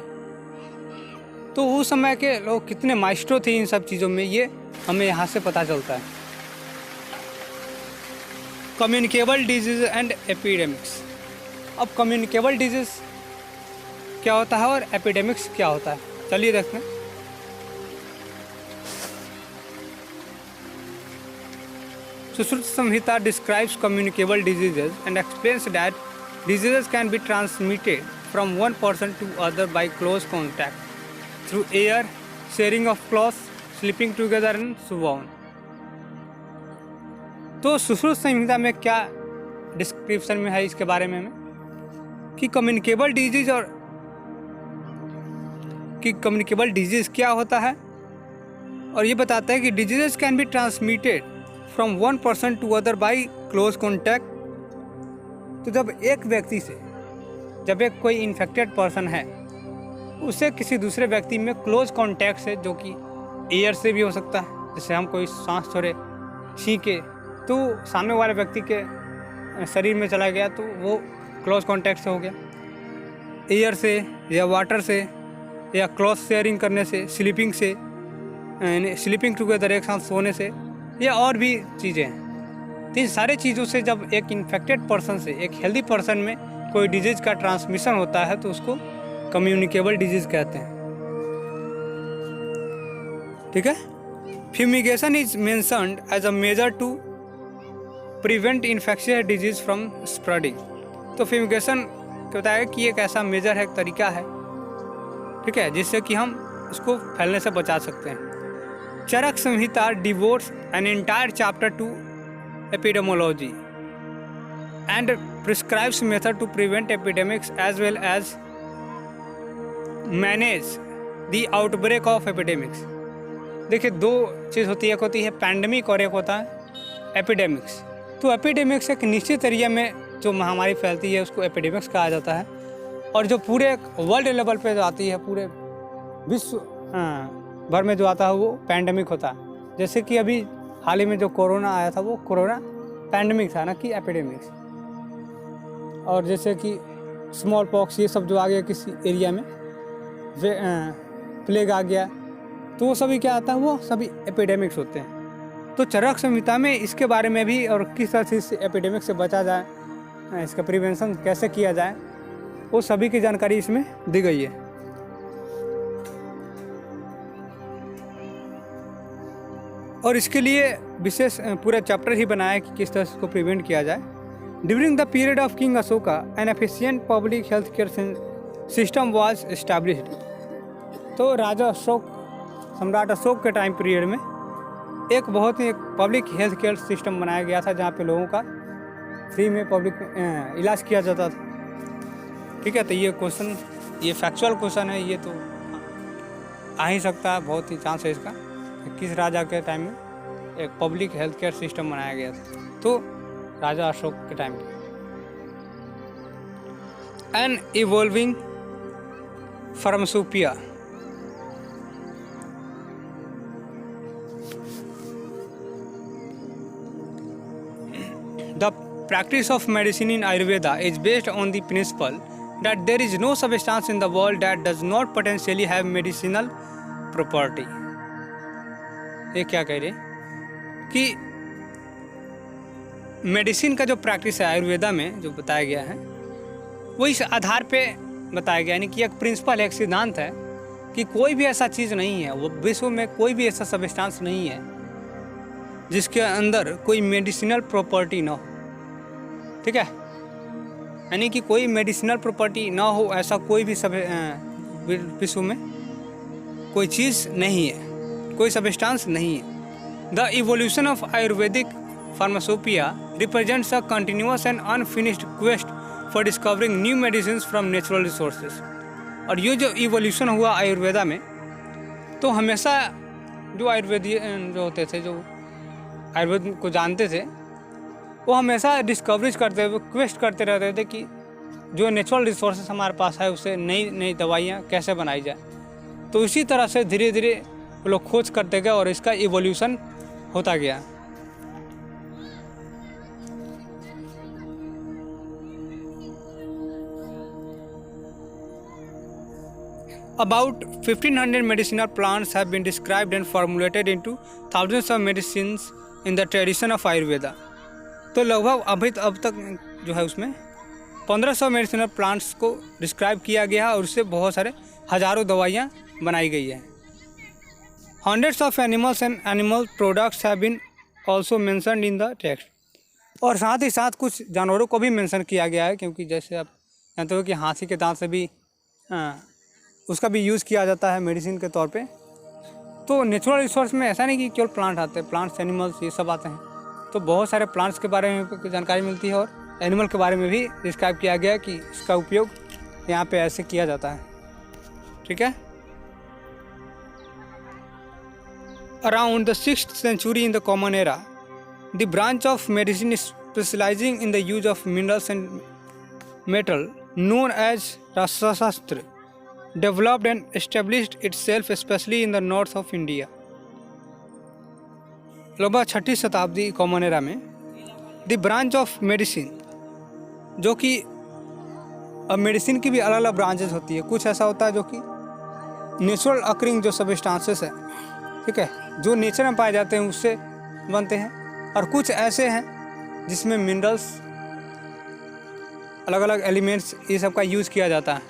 तो उस समय के लोग कितने मास्टर थे इन सब चीज़ों में, ये हमें यहाँ से पता चलता है। Communicable disease and epidemics. अब कम्युनिकेबल डिजीज क्या होता है और एपिडेमिक्स क्या होता है, चलिए देखते हैं। सुश्रुत संहिता describes communicable diseases and explains that diseases can be transmitted from one person to other by close contact through air, sharing of clothes, sleeping together and so on। तो सुश्रुत संहिता में क्या डिस्क्रिप्शन में है इसके बारे में कि कम्युनिकेबल डिजीज क्या होता है, और ये बताता है कि diseases can be transmitted from one person to other by close contact. तो जब एक व्यक्ति से, जब एक कोई इन्फेक्टेड पर्सन है, उसे किसी दूसरे व्यक्ति में क्लोज कॉन्टैक्ट से, जो कि एयर से भी हो सकता है, जैसे हम कोई सांस छोड़े, छींके, तो सामने वाले व्यक्ति के शरीर में चला गया तो वो क्लोज कॉन्टैक्ट से हो गया। एयर से या वाटर से या क्लॉथ शेयरिंग करने से, स्लीपिंग टुगेदर, एक साथ सोने से, या और भी चीज़ें हैं। तो इन सारे चीज़ों से जब एक इन्फेक्टेड पर्सन से एक हेल्दी पर्सन में कोई डिजीज़ का ट्रांसमिशन होता है तो उसको कम्युनिकेबल डिजीज़ कहते हैं। ठीक है। Fumigation is mentioned as a measure to prevent infectious disease from spreading. तो फ्यूमिगेशन कहता है कि एक ऐसा मेजर है, एक तरीका है, ठीक है, जिससे कि हम उसको फैलने से बचा सकते हैं। Charak Samhita devotes an entire chapter to epidemiology. and prescribes method to prevent epidemics as well as manage the outbreak of epidemics। देखिए दो चीज़ होती है, एक होती है पैंडमिक और एक होता है एपिडेमिक्स। तो एपिडेमिक्स एक निश्चित एरिया में जो महामारी फैलती है उसको एपिडेमिक्स कहा जाता है, और जो पूरे वर्ल्ड लेवल पे जो आती है, पूरे विश्व भर में जो आता है वो पैंडमिक होता है। जैसे कि अभी हाल ही में जो कोरोना आया था वो कोरोना पैंडमिक था, ना कि एपिडेमिक्स। और जैसे कि स्मॉल पॉक्स ये सब जो आ गया किसी एरिया में, प्लेग आ गया, तो वो सभी क्या आता है, वो सभी एपिडेमिक्स होते हैं। तो चरक संहिता में इसके बारे में भी और किस तरह से इस एपिडेमिक से बचा जाए, इसका प्रिवेंशन कैसे किया जाए, वो सभी की जानकारी इसमें दी गई है। और इसके लिए विशेष पूरा चैप्टर ही बनाया है कि किस तरह से इसको प्रिवेंट किया जाए। During the period of king Ashoka N efficient public health care system was established. तो राजा अशोक, सम्राट अशोक के टाइम पीरियड में एक बहुत ही एक पब्लिक हेल्थ केयर सिस्टम बनाया गया था, जहाँ पे लोगों का फ्री में पब्लिक इलाज किया जाता था। ठीक है, तो ये क्वेश्चन, ये फैक्चुअल क्वेश्चन है, ये तो आ ही सकता है, बहुत ही चांस है इसका। किस राजा के टाइम में एक पब्लिक हेल्थ केयर सिस्टम बनाया गया था? तो राजा अशोक के टाइम पे। An evolving pharmacopoeia. The practice of medicine in Ayurveda is based on the principle that there is no substance in the world that does not potentially have medicinal property। ये क्या कह रहे कि मेडिसिन का जो प्रैक्टिस है आयुर्वेदा में जो बताया गया है वो इस आधार पे बताया गया, यानी कि एक प्रिंसिपल है, एक सिद्धांत है कि कोई भी ऐसा चीज़ नहीं है, वो विश्व में कोई भी ऐसा सब्सटेंस नहीं है जिसके अंदर कोई मेडिसिनल प्रॉपर्टी ना हो। ठीक है, यानी कि कोई मेडिसिनल प्रॉपर्टी ना हो ऐसा कोई भी विश्व में कोई चीज़ नहीं है, कोई सब्सटेंस नहीं है। The evolution of Ayurvedic pharmacopoeia represents a continuous and unfinished quest for discovering new medicine from natural resources. और ये जो इवोल्यूशन हुआ आयुर्वेदा में, तो हमेशा जो आयुर्वेदी जो होते थे, जो आयुर्वेद को जानते थे, वो हमेशा डिस्कवरीज करते हुए क्वेस्ट करते रहते थे कि जो नेचुरल रिसोर्सेज हमारे पास है उससे नई नई दवाइयाँ कैसे बनाई जाए। तो इसी तरह से धीरे धीरे वो लोग खोज करते गए और इसका इवोल्यूशन होता गया। About 1500 medicinal plants have been described and formulated into thousands of medicines in the tradition of Ayurveda। तो लगभग अब तक जो है उसमें 1500 मेडिसिनल प्लांट्स को डिस्क्राइब किया गया है और उससे बहुत सारे हज़ारों दवाइयाँ बनाई गई है। Hundreds of animals and animal products have been also mentioned in the text. और साथ ही साथ कुछ जानवरों को भी मेंशन किया गया है, क्योंकि जैसे आप जानते हो कि हाथी के दांत से भी उसका भी यूज़ किया जाता है मेडिसिन के तौर पे। तो नेचुरल रिसोर्स में ऐसा नहीं कि केवल प्लांट आते हैं, प्लांट्स एनिमल्स ये सब आते हैं। तो बहुत सारे प्लांट्स के बारे में जानकारी मिलती है और एनिमल के बारे में भी डिस्क्राइब किया गया है कि इसका उपयोग यहाँ पे ऐसे किया जाता है। ठीक है, around the 6th century in the Common Era, the branch of medicine specializing in the use of minerals and metal known as Rasashastra developed and established itself especially in the north of India। लगभग 6वीं शताब्दी कॉमन एरा में द ब्रांच ऑफ मेडिसिन, जो कि अब मेडिसिन की भी अलग अलग ब्रांचेस होती है। कुछ ऐसा होता है जो कि नेचुरल अकरिंग जो सब्सटेंसेस है, ठीक है, जो नेचर में पाए जाते हैं उससे बनते हैं, और कुछ ऐसे हैं जिसमें मिनरल्स, अलग अलग एलिमेंट्स ये सब का यूज़ किया जाता है।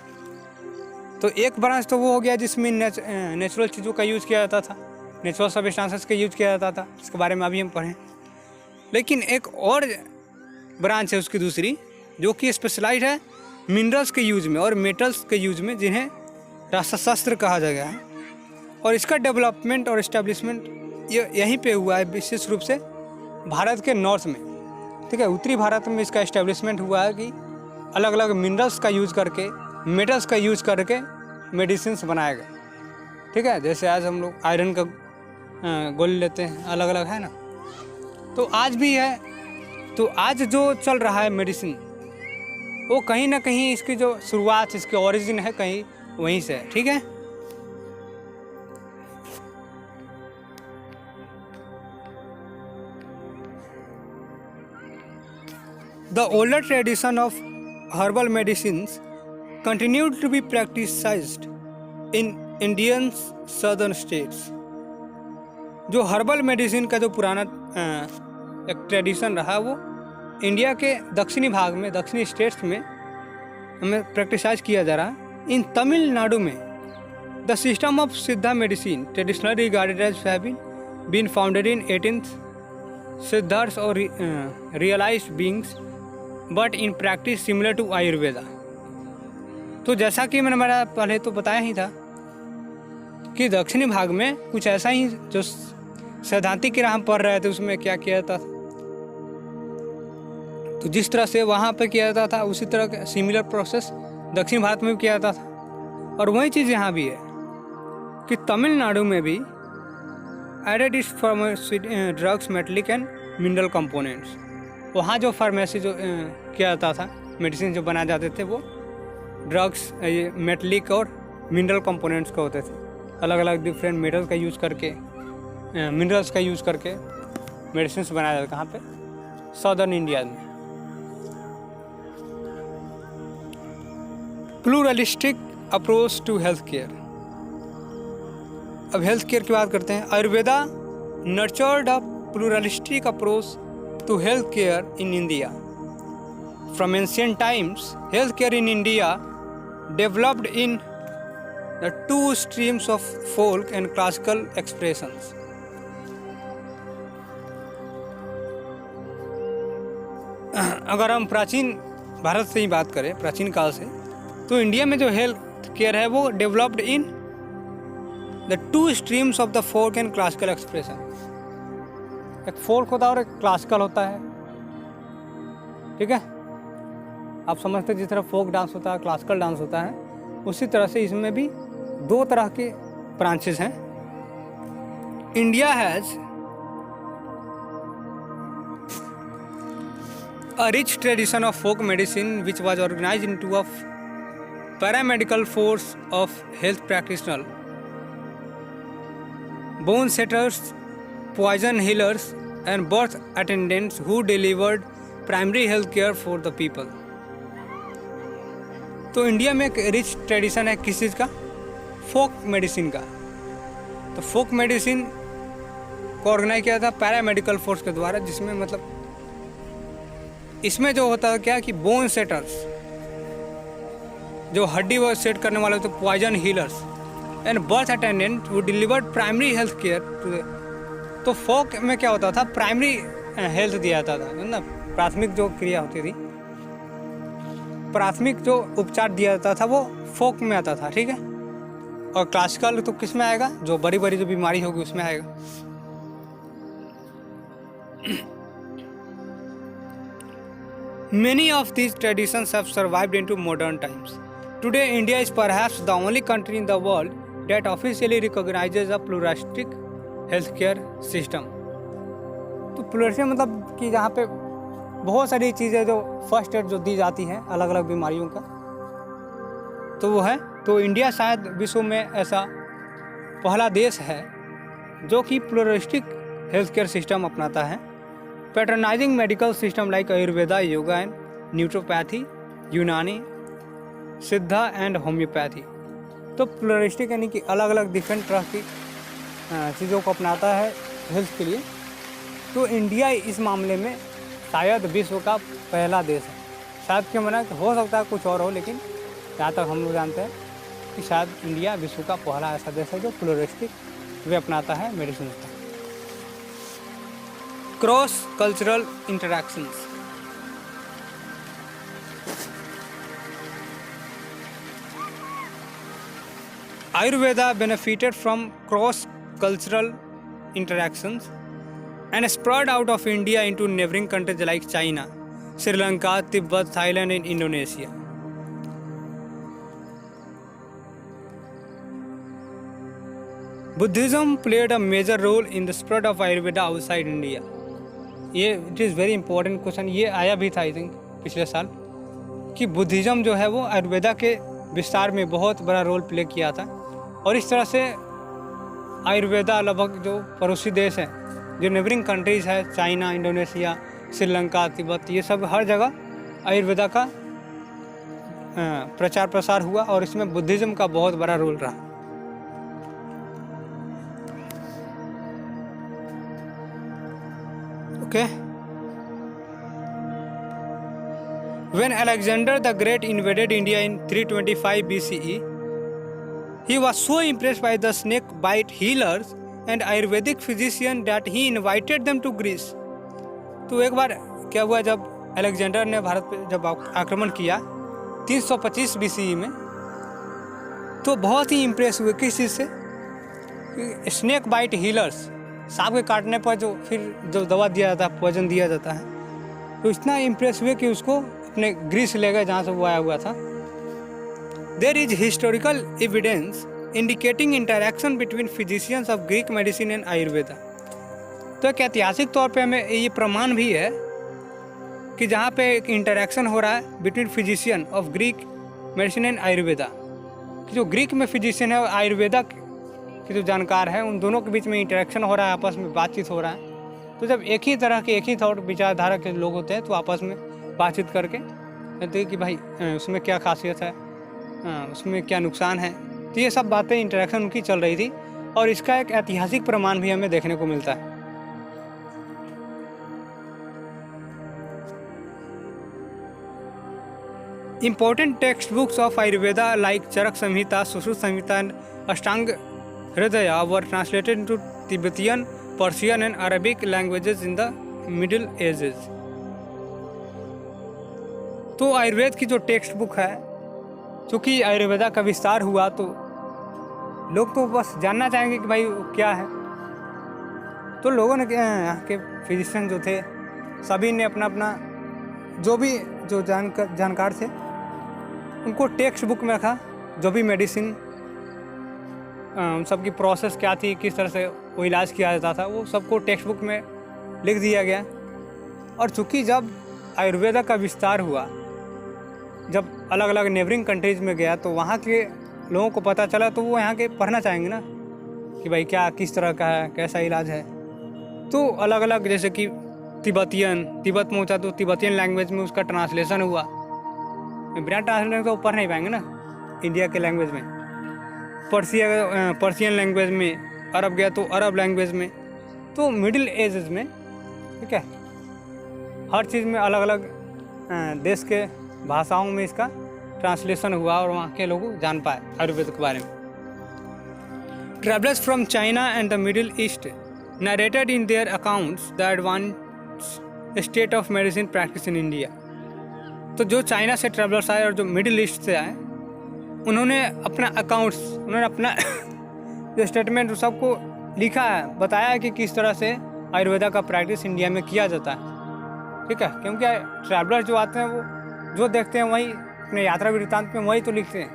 तो एक ब्रांच तो वो हो गया जिसमें नेचुरल चीज़ों का यूज़ किया जाता था, नेचुरल सब्सटेंसेस का यूज़ किया जाता था, इसके बारे में अभी हम पढ़ें। लेकिन एक और ब्रांच है उसकी दूसरी, जो कि स्पेशलाइज्ड है मिनरल्स के यूज़ में और मेटल्स के यूज़ में, जिन्हें रसाशास्त्र कहा गया है। और इसका डेवलपमेंट और इस्टेब्लिशमेंट यहीं पे हुआ है, विशेष रूप से भारत के नॉर्थ में। ठीक है। उत्तरी भारत में इसका इस्टेब्लिशमेंट हुआ है कि अलग अलग मिनरल्स का यूज़ करके, मेटल्स का यूज़ करके मेडिसिन बनाया गया, ठीक है। जैसे आज हम लोग आयरन का गोली लेते हैं, अलग अलग है ना, तो आज भी है। तो आज जो चल रहा है मेडिसिन, वो कहीं ना कहीं इसकी जो शुरुआत, इसकी ओरिजिन है कहीं वहीं से है, ठीक है। The older tradition of herbal medicines continued to be practiced in Indian southern states. जो हर्बल मेडिसिन का जो पुराना एक ट्रेडिशन रहा, वो इंडिया के दक्षिणी भाग में, दक्षिणी स्टेट्स में हमें प्रैक्टिसाइज किया जा रहा है। इन तमिलनाडु में the system of Siddha medicine traditionally regarded as having been founded in 18th Siddharth और realised beings but in practice similar to Ayurveda. तो जैसा कि मैंने मेरा पहले तो बताया ही था कि दक्षिणी भाग में कुछ ऐसा ही जो सैद्धांतिक की राह पढ़ रहे थे, उसमें क्या किया जाता था, तो जिस तरह से वहाँ पे किया जाता था उसी तरह का सिमिलर प्रोसेस दक्षिण भारत में भी किया जाता था। और वही चीज़ यहाँ भी है कि तमिलनाडु में भी एडेड इस drugs, metallic and mineral components. वहाँ जो फार्मेसी जो किया जाता था, मेडिसिन जो बनाए जाते थे, वो ड्रग्स, ये मेटलिक और मिनरल कंपोनेंट्स का होते थे। अलग अलग डिफरेंट मेटल्स का यूज़ करके, मिनरल्स का यूज़ करके मेडिसिन बनाया जाता है। कहाँ पे? सदर्न इंडिया में। Pluralistic approach to health care. अब हेल्थ केयर की बात करते हैं। Ayurveda nurtured a pluralistic approach to healthcare in India. From ancient times, healthcare in India developed in the two streams of folk and classical expressions. अगर हम प्राचीन भारत से ही बात करें, प्राचीन काल से, तो इंडिया में जो हेल्थ केयर है वो developed in the two streams of the folk and classical expression. एक फोक होता है और एक क्लासिकल होता है, ठीक है। आप समझते हैं जिस तरह फोक डांस होता है, क्लासिकल डांस होता है, उसी तरह से इसमें भी दो तरह के ब्रांचेस हैं। India has a rich tradition of folk medicine which was organized into a paramedical force of health practitioners, bone setters, poison healers and birth attendants who delivered primary health care for the people. तो इंडिया में एक रिच ट्रेडिशन है किस चीज़ का? फोक मेडिसिन का। तो फोक मेडिसिन को ऑर्गेनाइज किया था पैरामेडिकल फोर्स के द्वारा, जिसमें मतलब इसमें जो होता है क्या कि बोन सेटर्स, जो हड्डी वो सेट करने वाले होते, poison healers and birth attendant वो delivered primary health care to. तो फोक में क्या होता था? प्राइमरी हेल्थ दिया जाता था ना, प्राथमिक जो क्रिया होती थी, प्राथमिक जो उपचार दिया जाता था वो फोक में आता था, ठीक है। और क्लासिकल तो किस में आएगा? जो बड़ी बड़ी जो बीमारी होगी उसमें आएगा। Many of these traditions have survived into modern times. Today, India is perhaps the only country in the world that officially recognizes a pluralistic healthcare system. तो प्लूरलिस्टिक मतलब कि जहाँ पे बहुत सारी चीज़ें जो फर्स्ट एड जो दी जाती हैं अलग अलग बीमारियों का, तो वो है। तो इंडिया शायद विश्व में ऐसा पहला देश है जो कि प्लूरलिस्टिक हेल्थ केयर सिस्टम अपनाता है। Patronising medical system like Ayurveda, yoga and naturopathy, Unani, Siddha and homeopathy. तो प्लूरलिस्टिक यानी कि अलग अलग डिफरेंट तरह की चीज़ों को अपनाता है हेल्थ के लिए। तो इंडिया इस मामले में शायद विश्व का पहला देश है। शायद क्यों मना, हो सकता है कुछ और हो, लेकिन जहाँ तक हम लोग जानते हैं कि शायद इंडिया विश्व का पहला ऐसा देश है जो प्लूरलिस्टिक वे अपनाता है मेडिसिन का। Cross cultural interactions. Ayurveda benefited from cross-cultural interactions and spread out of India into neighboring countries like China, Sri Lanka, Tibet, Thailand, and Indonesia. Buddhism played a major role in the spread of Ayurveda outside India. ये it is very important question, ये आया भी था आई थिंक पिछले साल कि बुद्धिज़्म जो है वो आयुर्वेदा के विस्तार में बहुत बड़ा रोल प्ले किया था। और इस तरह से आयुर्वेदा लगभग जो पड़ोसी देश हैं, जो नेबरिंग कंट्रीज़ है, चाइना, इंडोनेशिया, श्रीलंका, तिब्बत, ये सब हर जगह आयुर्वेदा का प्रचार प्रसार हुआ और इसमें बुद्धिज़्म का बहुत बड़ा रोल रहा। Okay, When Alexander the Great invaded India in 325 BCE, he was so impressed by the snake bite healers and Ayurvedic physicians that he invited them to Greece. तो एक बार क्या हुआ, जब अलेक्जेंडर ने भारत पे जब आक्रमण किया 325 BCE में, तो बहुत ही इम्प्रेस हुए किस चीज़ से, स्नेक बाइट हीलर्स, सांप के काटने पर जो फिर जो दवा दिया जाता है, पॉइजन दिया जाता है, तो इतना इम्प्रेस हुए कि उसको अपने ग्रीस ले गए जहाँ से वो आया हुआ था। There is historical evidence indicating interaction between physicians of Greek medicine and Ayurveda. तो एक ऐतिहासिक तौर पे हमें ये प्रमाण भी है कि जहाँ पे एक इंटरैक्शन हो रहा है between physician of Greek medicine and Ayurveda, कि जो ग्रीक में फिजिशियन है और आयुर्वेदा के जो जानकार है, उन दोनों के बीच में इंटरेक्शन हो रहा है, आपस में बातचीत हो रहा है। तो जब एक ही तरह के, एक ही थॉट विचारधारा के लोग होते हैं, तो आपस में बातचीत करके कहते हैं कि भाई उसमें क्या खासियत है, उसमें क्या नुकसान है। तो ये सब बातें इंटरेक्शन उनकी चल रही थी और इसका एक ऐतिहासिक प्रमाण भी हमें देखने को मिलता है। Important textbooks of Ayurveda like Charak Samhita, Sushruta Samhita and Ashtanga Hridaya were translated into Tibetan, Persian and Arabic languages in the Middle Ages. तो आयुर्वेद की जो टेक्स्ट बुक है, चूँकि आयुर्वेदा का विस्तार हुआ तो लोग तो बस जानना चाहेंगे कि भाई क्या है। तो लोगों ने, यहाँ के फिजिशियन जो थे, सभी ने अपना अपना जो जानकार थे उनको टेक्स्ट बुक में रखा। जो भी मेडिसिन, उन सब की प्रोसेस क्या थी, किस तरह से वो इलाज किया जाता था, वो सबको टेक्स्ट बुक में लिख दिया गया। और चूँकि जब आयुर्वेदा का विस्तार हुआ, जब अलग अलग नेबरिंग कंट्रीज़ में गया, तो वहाँ के लोगों को पता चला, तो वो यहाँ के पढ़ना चाहेंगे ना कि भाई क्या किस तरह का है, कैसा इलाज है। तो अलग अलग, जैसे कि तिब्बत में पहुँचा तो तिब्बतियन लैंग्वेज में उसका ट्रांसलेशन हुआ। बिना ट्रांसलेशन तो पढ़ नहीं पाएंगे ना इंडिया के लैंग्वेज में। पर्शियन लैंग्वेज में, अरब गया तो अरब लैंग्वेज में। तो मिडिल एजेस में, ठीक है, हर चीज़ में अलग अलग देश के भाषाओं में इसका ट्रांसलेशन हुआ और वहाँ के लोग जान पाए आयुर्वेद के बारे में। Travellers from China and the middle east narrated in their accounts the advanced state of medicine practice in India. तो जो चाइना से ट्रैवलर्स आए और जो मिडिल ईस्ट से आए, उन्होंने अपना अकाउंट्स, उन्होंने अपना जो स्टेटमेंट सबको लिखा है, बताया है कि किस तरह से आयुर्वेदा का प्रैक्टिस इंडिया में किया जाता है। ठीक है, क्योंकि ट्रैवलर्स जो आते हैं वो जो देखते हैं वही अपने यात्रा वृत्तांत में वही तो लिखते हैं।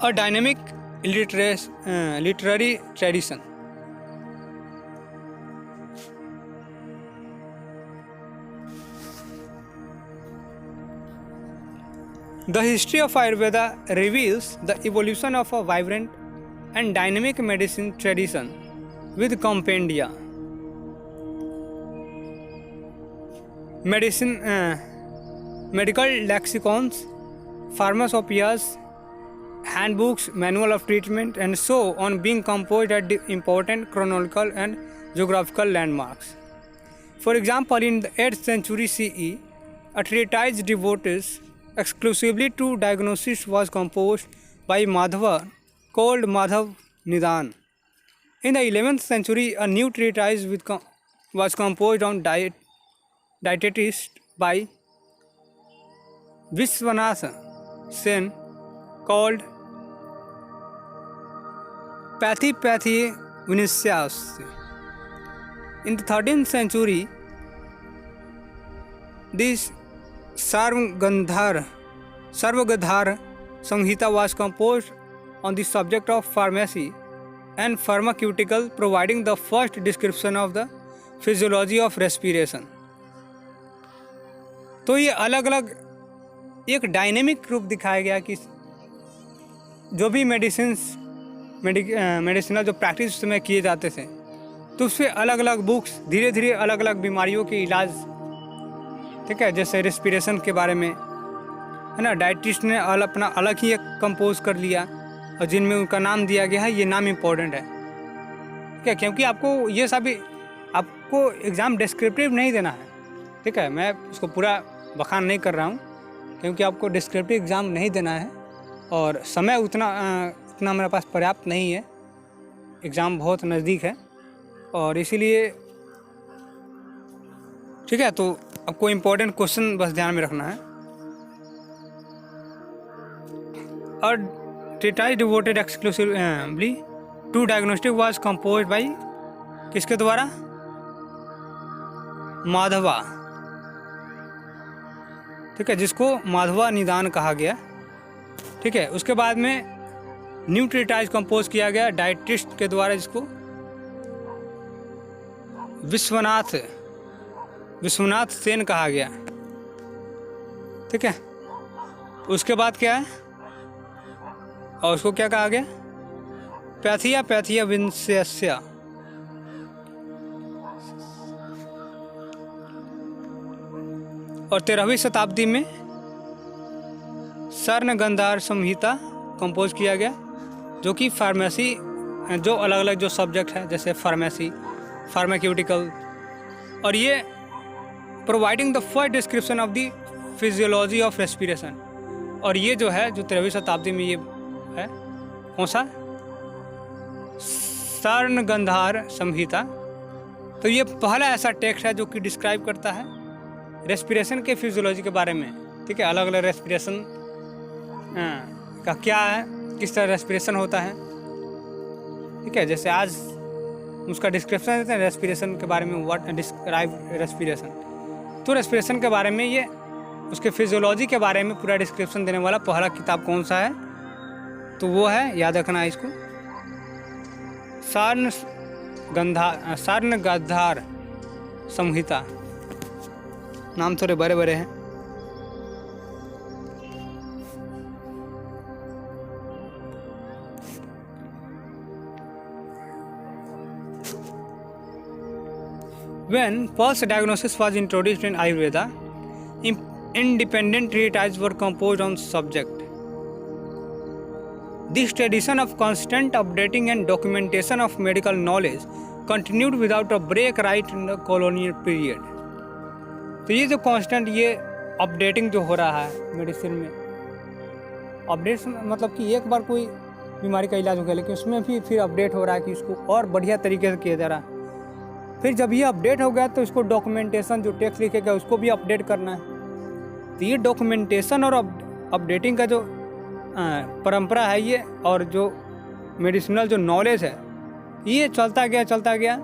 और dynamic literary tradition. The history of Ayurveda reveals the evolution of a vibrant and dynamic medicine tradition with compendia, medical lexicons, pharmacopoeias, handbooks, manual of treatment, and so on, being composed at important chronological and geographical landmarks. For example, in the 8th century CE, a treatise devoted exclusively to diagnosis was composed by Madhava called Madhav Nidan. In the 11th century, a new treatise was composed on dietetics by Vishwanath Sen called Pathy विनिस्यास से। In the 13th century, this Sarvagandhar Samhita was composed on the subject of pharmacy and pharmaceutical, providing the first description of the physiology of respiration. तो ये अलग अलग एक डायनेमिक रूप दिखाया गया कि जो भी मेडिसिनल जो प्रैक्टिस उस समय किए जाते थे, तो उससे अलग अलग बुक्स धीरे धीरे अलग अलग बीमारियों के इलाज, ठीक है, जैसे रेस्पिरेशन के बारे में, है ना, डाइटिस्ट ने अपना अलग ही एक कंपोज कर लिया और जिनमें उनका नाम दिया गया है। ये नाम इम्पोर्टेंट है, ठीक है, क्योंकि आपको ये सभी आपको एग्ज़ाम डिस्क्रिप्टिव नहीं देना है, ठीक है। मैं उसको पूरा बखान नहीं कर रहा हूँ, क्योंकि आपको डिस्क्रिप्टिव एग्ज़ाम नहीं देना है और समय उतना मेरे पास पर्याप्त नहीं है, एग्ज़ाम बहुत नज़दीक है और इसीलिए, ठीक है। तो आपको इम्पोर्टेंट क्वेश्चन बस ध्यान में रखना है। और treatise devoted exclusively to diagnostic was composed by किसके द्वारा? माधवा, ठीक है, जिसको माधवा निदान कहा गया, ठीक है। उसके बाद में न्यू ट्रीटाइज कंपोज किया गया डाइटिस्ट के द्वारा, जिसको विश्वनाथ सेन कहा गया, ठीक है। उसके बाद क्या है, और उसको क्या कहा गया? पैथिया विंशस्य। और 13वीं शताब्दी में सर्वगंधार संहिता कंपोज किया गया, जो कि फार्मेसी, जो अलग अलग जो सब्जेक्ट है जैसे फार्मेसी, फार्माक्यूटिकल, और ये providing the first description of the physiology of respiration. और ये जो है, जो 13वीं शताब्दी में ये है, कौन सा? सर्वगंधार संहिता। तो ये पहला ऐसा टेक्स्ट है जो कि डिस्क्राइब करता है रेस्पिरेशन के फिजियोलॉजी के बारे में, ठीक है। अलग अलग रेस्पिरेशन का क्या है, किस तरह रेस्पिरेशन होता है, ठीक है। जैसे आज उसका डिस्क्रिप्शन देते हैं रेस्पिरेशन के बारे में, व्हाट डिस्क्राइब रेस्पिरेशन। तो रेस्पिरेशन के बारे में, ये उसके फिजियोलॉजी के बारे में पूरा डिस्क्रिप्शन देने वाला पहला किताब कौन सा है? तो वो है, याद रखना है इसको, सर्वगंधार संहिता। नाम थोड़े बड़े बड़े हैं। When pulse diagnosis was introduced in Ayurveda, independent treatises were composed on subject. This tradition of constant updating and documentation of medical knowledge continued without a break right in the colonial period. तो ये जो कांस्टेंट ये अपडेटिंग जो हो रहा है मेडिसिन में, अपडेट मतलब कि एक बार कोई बीमारी का इलाज हो गया, लेकिन उसमें भी फिर अपडेट हो रहा है कि उसको और बढ़िया तरीके से किया जा रहा है। फिर जब ये अपडेट हो गया तो इसको डॉक्यूमेंटेशन, जो टेक्स्ट लिखेगा उसको भी अपडेट करना है। तो ये डॉक्यूमेंटेशन और अपडेटिंग का जो परंपरा है ये, और जो मेडिसिनल जो नॉलेज है, ये चलता गया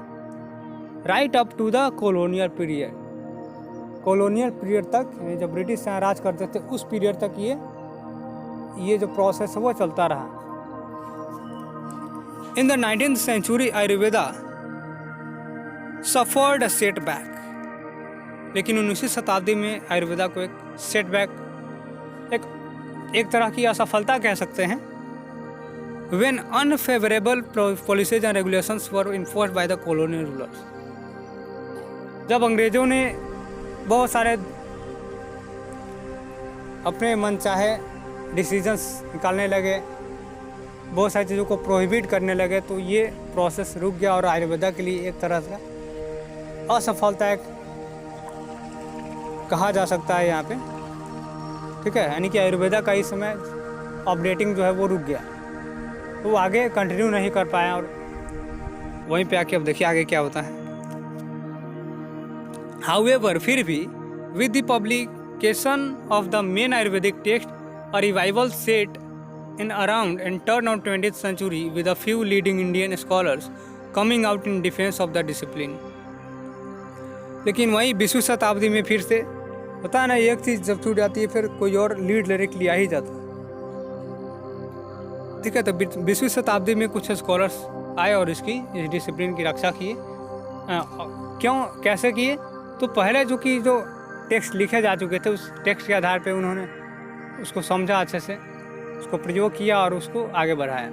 right up to the colonial period. Colonial period तक, जब ब्रिटिश यहाँ राज करते थे उस पीरियड तक ये जो प्रोसेस है वो चलता रहा। In the 19th century Ayurveda suffered a setback, लेकिन 19वीं शताब्दी में आयुर्वेदा को एक सेटबैक, एक तरह की असफलता कह सकते हैं। When unfavorable policies and regulations were enforced by the colonial rulers, जब अंग्रेजों ने बहुत सारे अपने मनचाहे डिसीजंस निकालने लगे, बहुत सारी चीज़ों को प्रोहिबिट करने लगे, तो ये प्रोसेस रुक गया और आयुर्वेदा के लिए एक तरह से असफलता कहा जा सकता है यहाँ पे, ठीक है। यानी कि आयुर्वेदा का इस समय अपडेटिंग जो है वो रुक गया, तो वो आगे कंटिन्यू नहीं कर पाया, और वहीं पे आके अब देखिए आगे क्या होता है। हाउएवर, फिर भी with the publication of the main Ayurvedic text, a revival set in around and turn of 20th century with a few leading Indian scholars coming out in defence of the discipline. लेकिन वहीं 20वीं शताब्दी में फिर से होता है ना, एक चीज़ जब छूट जाती है फिर कोई और लीड लिरिक लिया ही जाता है। ठीक है, तो 20वीं शताब्दी में कुछ स्कॉलर्स आए और इस डिसिप्लिन की रक्षा किए। क्यों, कैसे किए? तो पहले जो टेक्स्ट लिखे जा चुके थे उस टेक्स्ट के आधार पे उन्होंने उसको समझा, अच्छे से उसको प्रयोग किया और उसको आगे बढ़ाया।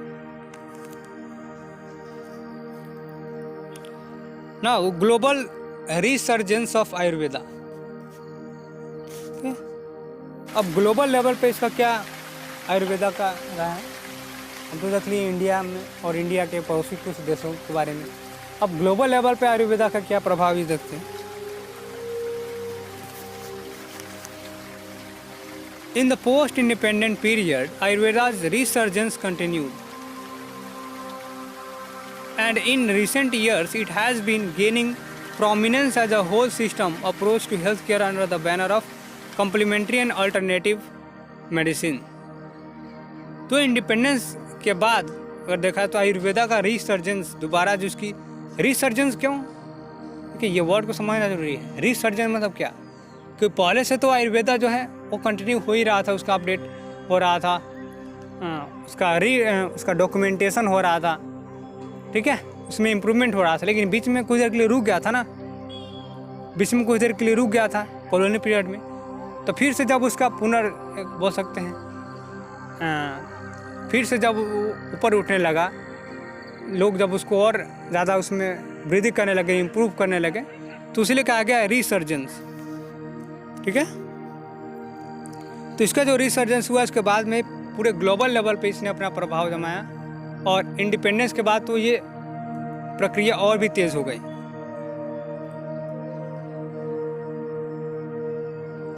ना ग्लोबल रिसर्जेंस ऑफ आयुर्वेदा। अब ग्लोबल लेवल पे इसका क्या आयुर्वेदा का रहा है, हम तो देख लिए इंडिया में और इंडिया के पड़ोसी कुछ देशों के बारे में। अब ग्लोबल लेवल पे आयुर्वेदा का क्या प्रभाव ही देखते हैं। In the post-independent period, Ayurveda's resurgence continued, and in recent years, it has been gaining prominence as a whole system approach to healthcare under the banner of complementary and alternative medicine. तो इंडिपेंडेंस के बाद अगर देखा तो आयुर्वेदा का रिसर्जेंस दोबारा, जिसकी रिसर्जेंस क्यों, क्योंकि ये वर्ड को समझना जरूरी है। रिसर्जेंस मतलब क्या, कि पहले से तो आयुर्वेदा जो है वो कंटिन्यू हो ही रहा था, उसका अपडेट हो रहा था, उसका डॉक्यूमेंटेशन हो रहा था, ठीक है, उसमें इम्प्रूवमेंट हो रहा था। लेकिन बीच में कुछ देर के लिए रुक गया था ना, बीच में कुछ देर के लिए रुक गया था कॉलोनी पीरियड में। तो फिर से जब उसका बोल सकते हैं, फिर से जब ऊपर उठने लगा, लोग जब उसको और ज़्यादा उसमें वृद्धि करने लगे, इम्प्रूव करने लगे, तो इसलिए कहा गया रिसर्जेंस। ठीक है, तो इसका जो रिसर्जेंस हुआ इसके बाद में पूरे ग्लोबल लेवल पे इसने अपना प्रभाव जमाया, और इंडिपेंडेंस के बाद तो ये प्रक्रिया और भी तेज हो गई।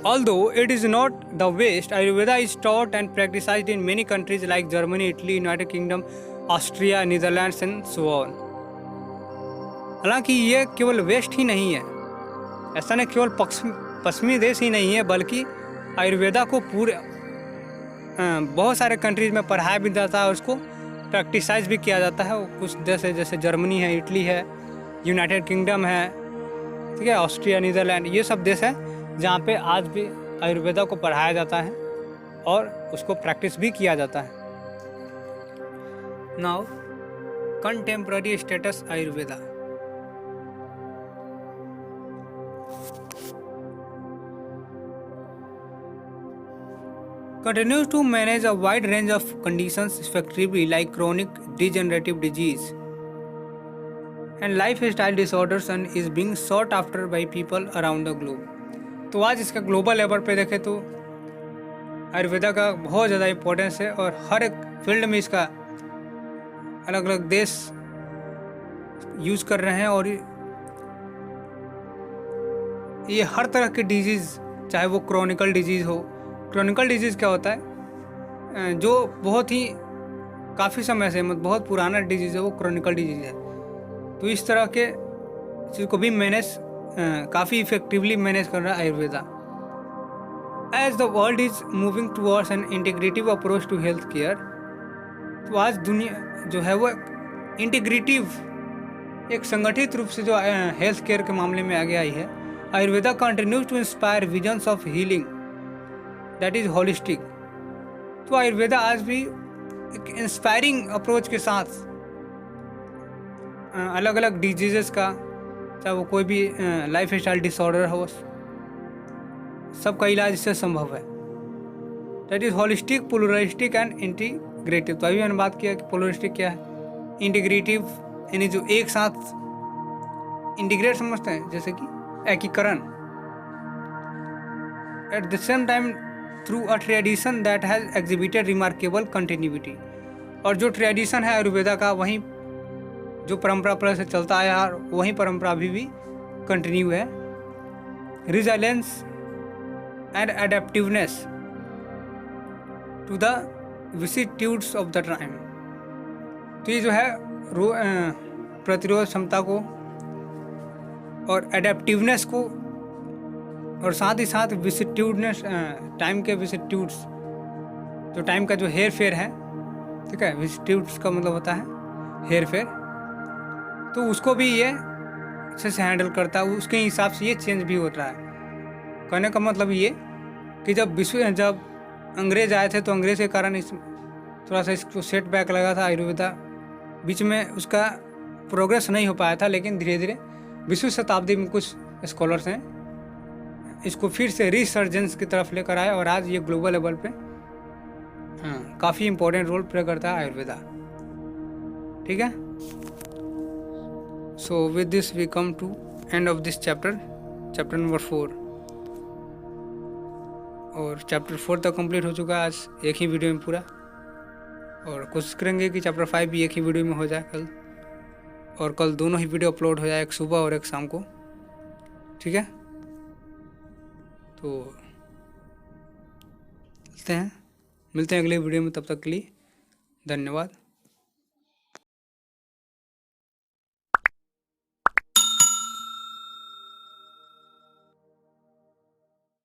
Although it is not the West, Ayurveda is taught and practiced in many countries like Germany, Italy, United Kingdom, Austria, Netherlands and so on. हालांकि ये केवल वेस्ट ही नहीं है, ऐसा नहीं केवल पश्चिमी देश ही नहीं है, बल्कि आयुर्वेदा को पूरे बहुत सारे कंट्रीज में पढ़ाया भी जाता है और उसको प्रैक्टिसाइज भी किया जाता है। कुछ देश है जैसे जर्मनी है, इटली है, यूनाइटेड किंगडम है, ठीक है, ऑस्ट्रिया, नीदरलैंड, ये सब देश है जहाँ पे आज भी आयुर्वेदा को पढ़ाया जाता है और उसको प्रैक्टिस भी किया जाता है। Now contemporary status Ayurveda. Continues to manage a wide range of conditions effectively like chronic degenerative disease and lifestyle disorders and is being sought after by people around the globe. तो आज इसका ग्लोबल लेवल पे देखें तो आयुर्वेदा का बहुत ज़्यादा इम्पोर्टेंस है और हर एक फील्ड में इसका अलग अलग देश यूज़ कर रहे हैं। और ये हर तरह के डिजीज़, चाहे वो क्रोनिकल डिजीज़ हो। क्रोनिकल डिजीज़ क्या होता है, जो बहुत ही काफ़ी समय से बहुत पुराना डिजीज़ है, वो क्रोनिकल डिजीज़ है। तो इस तरह के चीज़ को भी मैनेज काफ़ी इफेक्टिवली मैनेज कर रहा है Ayurveda. As the world is moving towards an integrative approach to health care, तो आज दुनिया जो है वो इंटीग्रेटिव, एक संगठित रूप से जो हेल्थ केयर के मामले में आगे आई है। Ayurveda continues to inspire visions of healing that is holistic. तो आयुर्वेदा आज भी एक इंस्पायरिंग अप्रोच के साथ अलग अलग डिजीज़ेस का, चाहे वो कोई भी लाइफ स्टाइल डिसऑर्डर हो, सबका इलाज इससे संभव है। That is holistic, pluralistic and integrative. तो अभी मैंने बात किया कि प्लुरलिस्टिक क्या है, इंटीग्रेटिव यानी जो एक साथ इंटीग्रेट समझते हैं, जैसे कि एकीकरण। At the same time through a tradition that has exhibited remarkable continuity. और जो ट्रेडिशन है आयुर्वेदा का, वहीं जो परंपरा पहले से चलता आया है वही परंपरा अभी भी कंटिन्यू है। Resilience and adaptiveness to the vicissitudes of the time. तो ये जो है प्रतिरोध क्षमता को और एडेप्टिवनेस को, और साथ ही साथ विसिट्यूडनेस, टाइम के विसिट्यूड्स, जो टाइम का जो हेर फेर है, ठीक है, विसिट्यूड्स का मतलब होता है हेर फेर। तो उसको भी ये अच्छे से हैंडल करता है, उसके हिसाब से ये चेंज भी होता है। कहने का मतलब ये कि जब अंग्रेज आए थे तो अंग्रेज के कारण थोड़ा सा इसको सेट बैक लगा था आयुर्वेदा, बीच में उसका प्रोग्रेस नहीं हो पाया था, लेकिन धीरे धीरे 20वीं शताब्दी में कुछ स्कॉलर्स हैं इसको फिर से रिसर्जेंस की तरफ लेकर आए और आज ये ग्लोबल लेवल पे काफ़ी इंपॉर्टेंट रोल प्ले करता है आयुर्वेदा। ठीक है, so with this we come to end of this chapter number 4, और चैप्टर 4 तक कंप्लीट हो चुका है आज एक ही वीडियो में पूरा, और कोशिश करेंगे कि चैप्टर 5 भी एक ही वीडियो में हो जाए कल, और कल दोनों ही वीडियो अपलोड हो जाए, एक सुबह और एक शाम को। ठीक है, तो मिलते हैं अगले वीडियो में, तब तक के लिए धन्यवाद।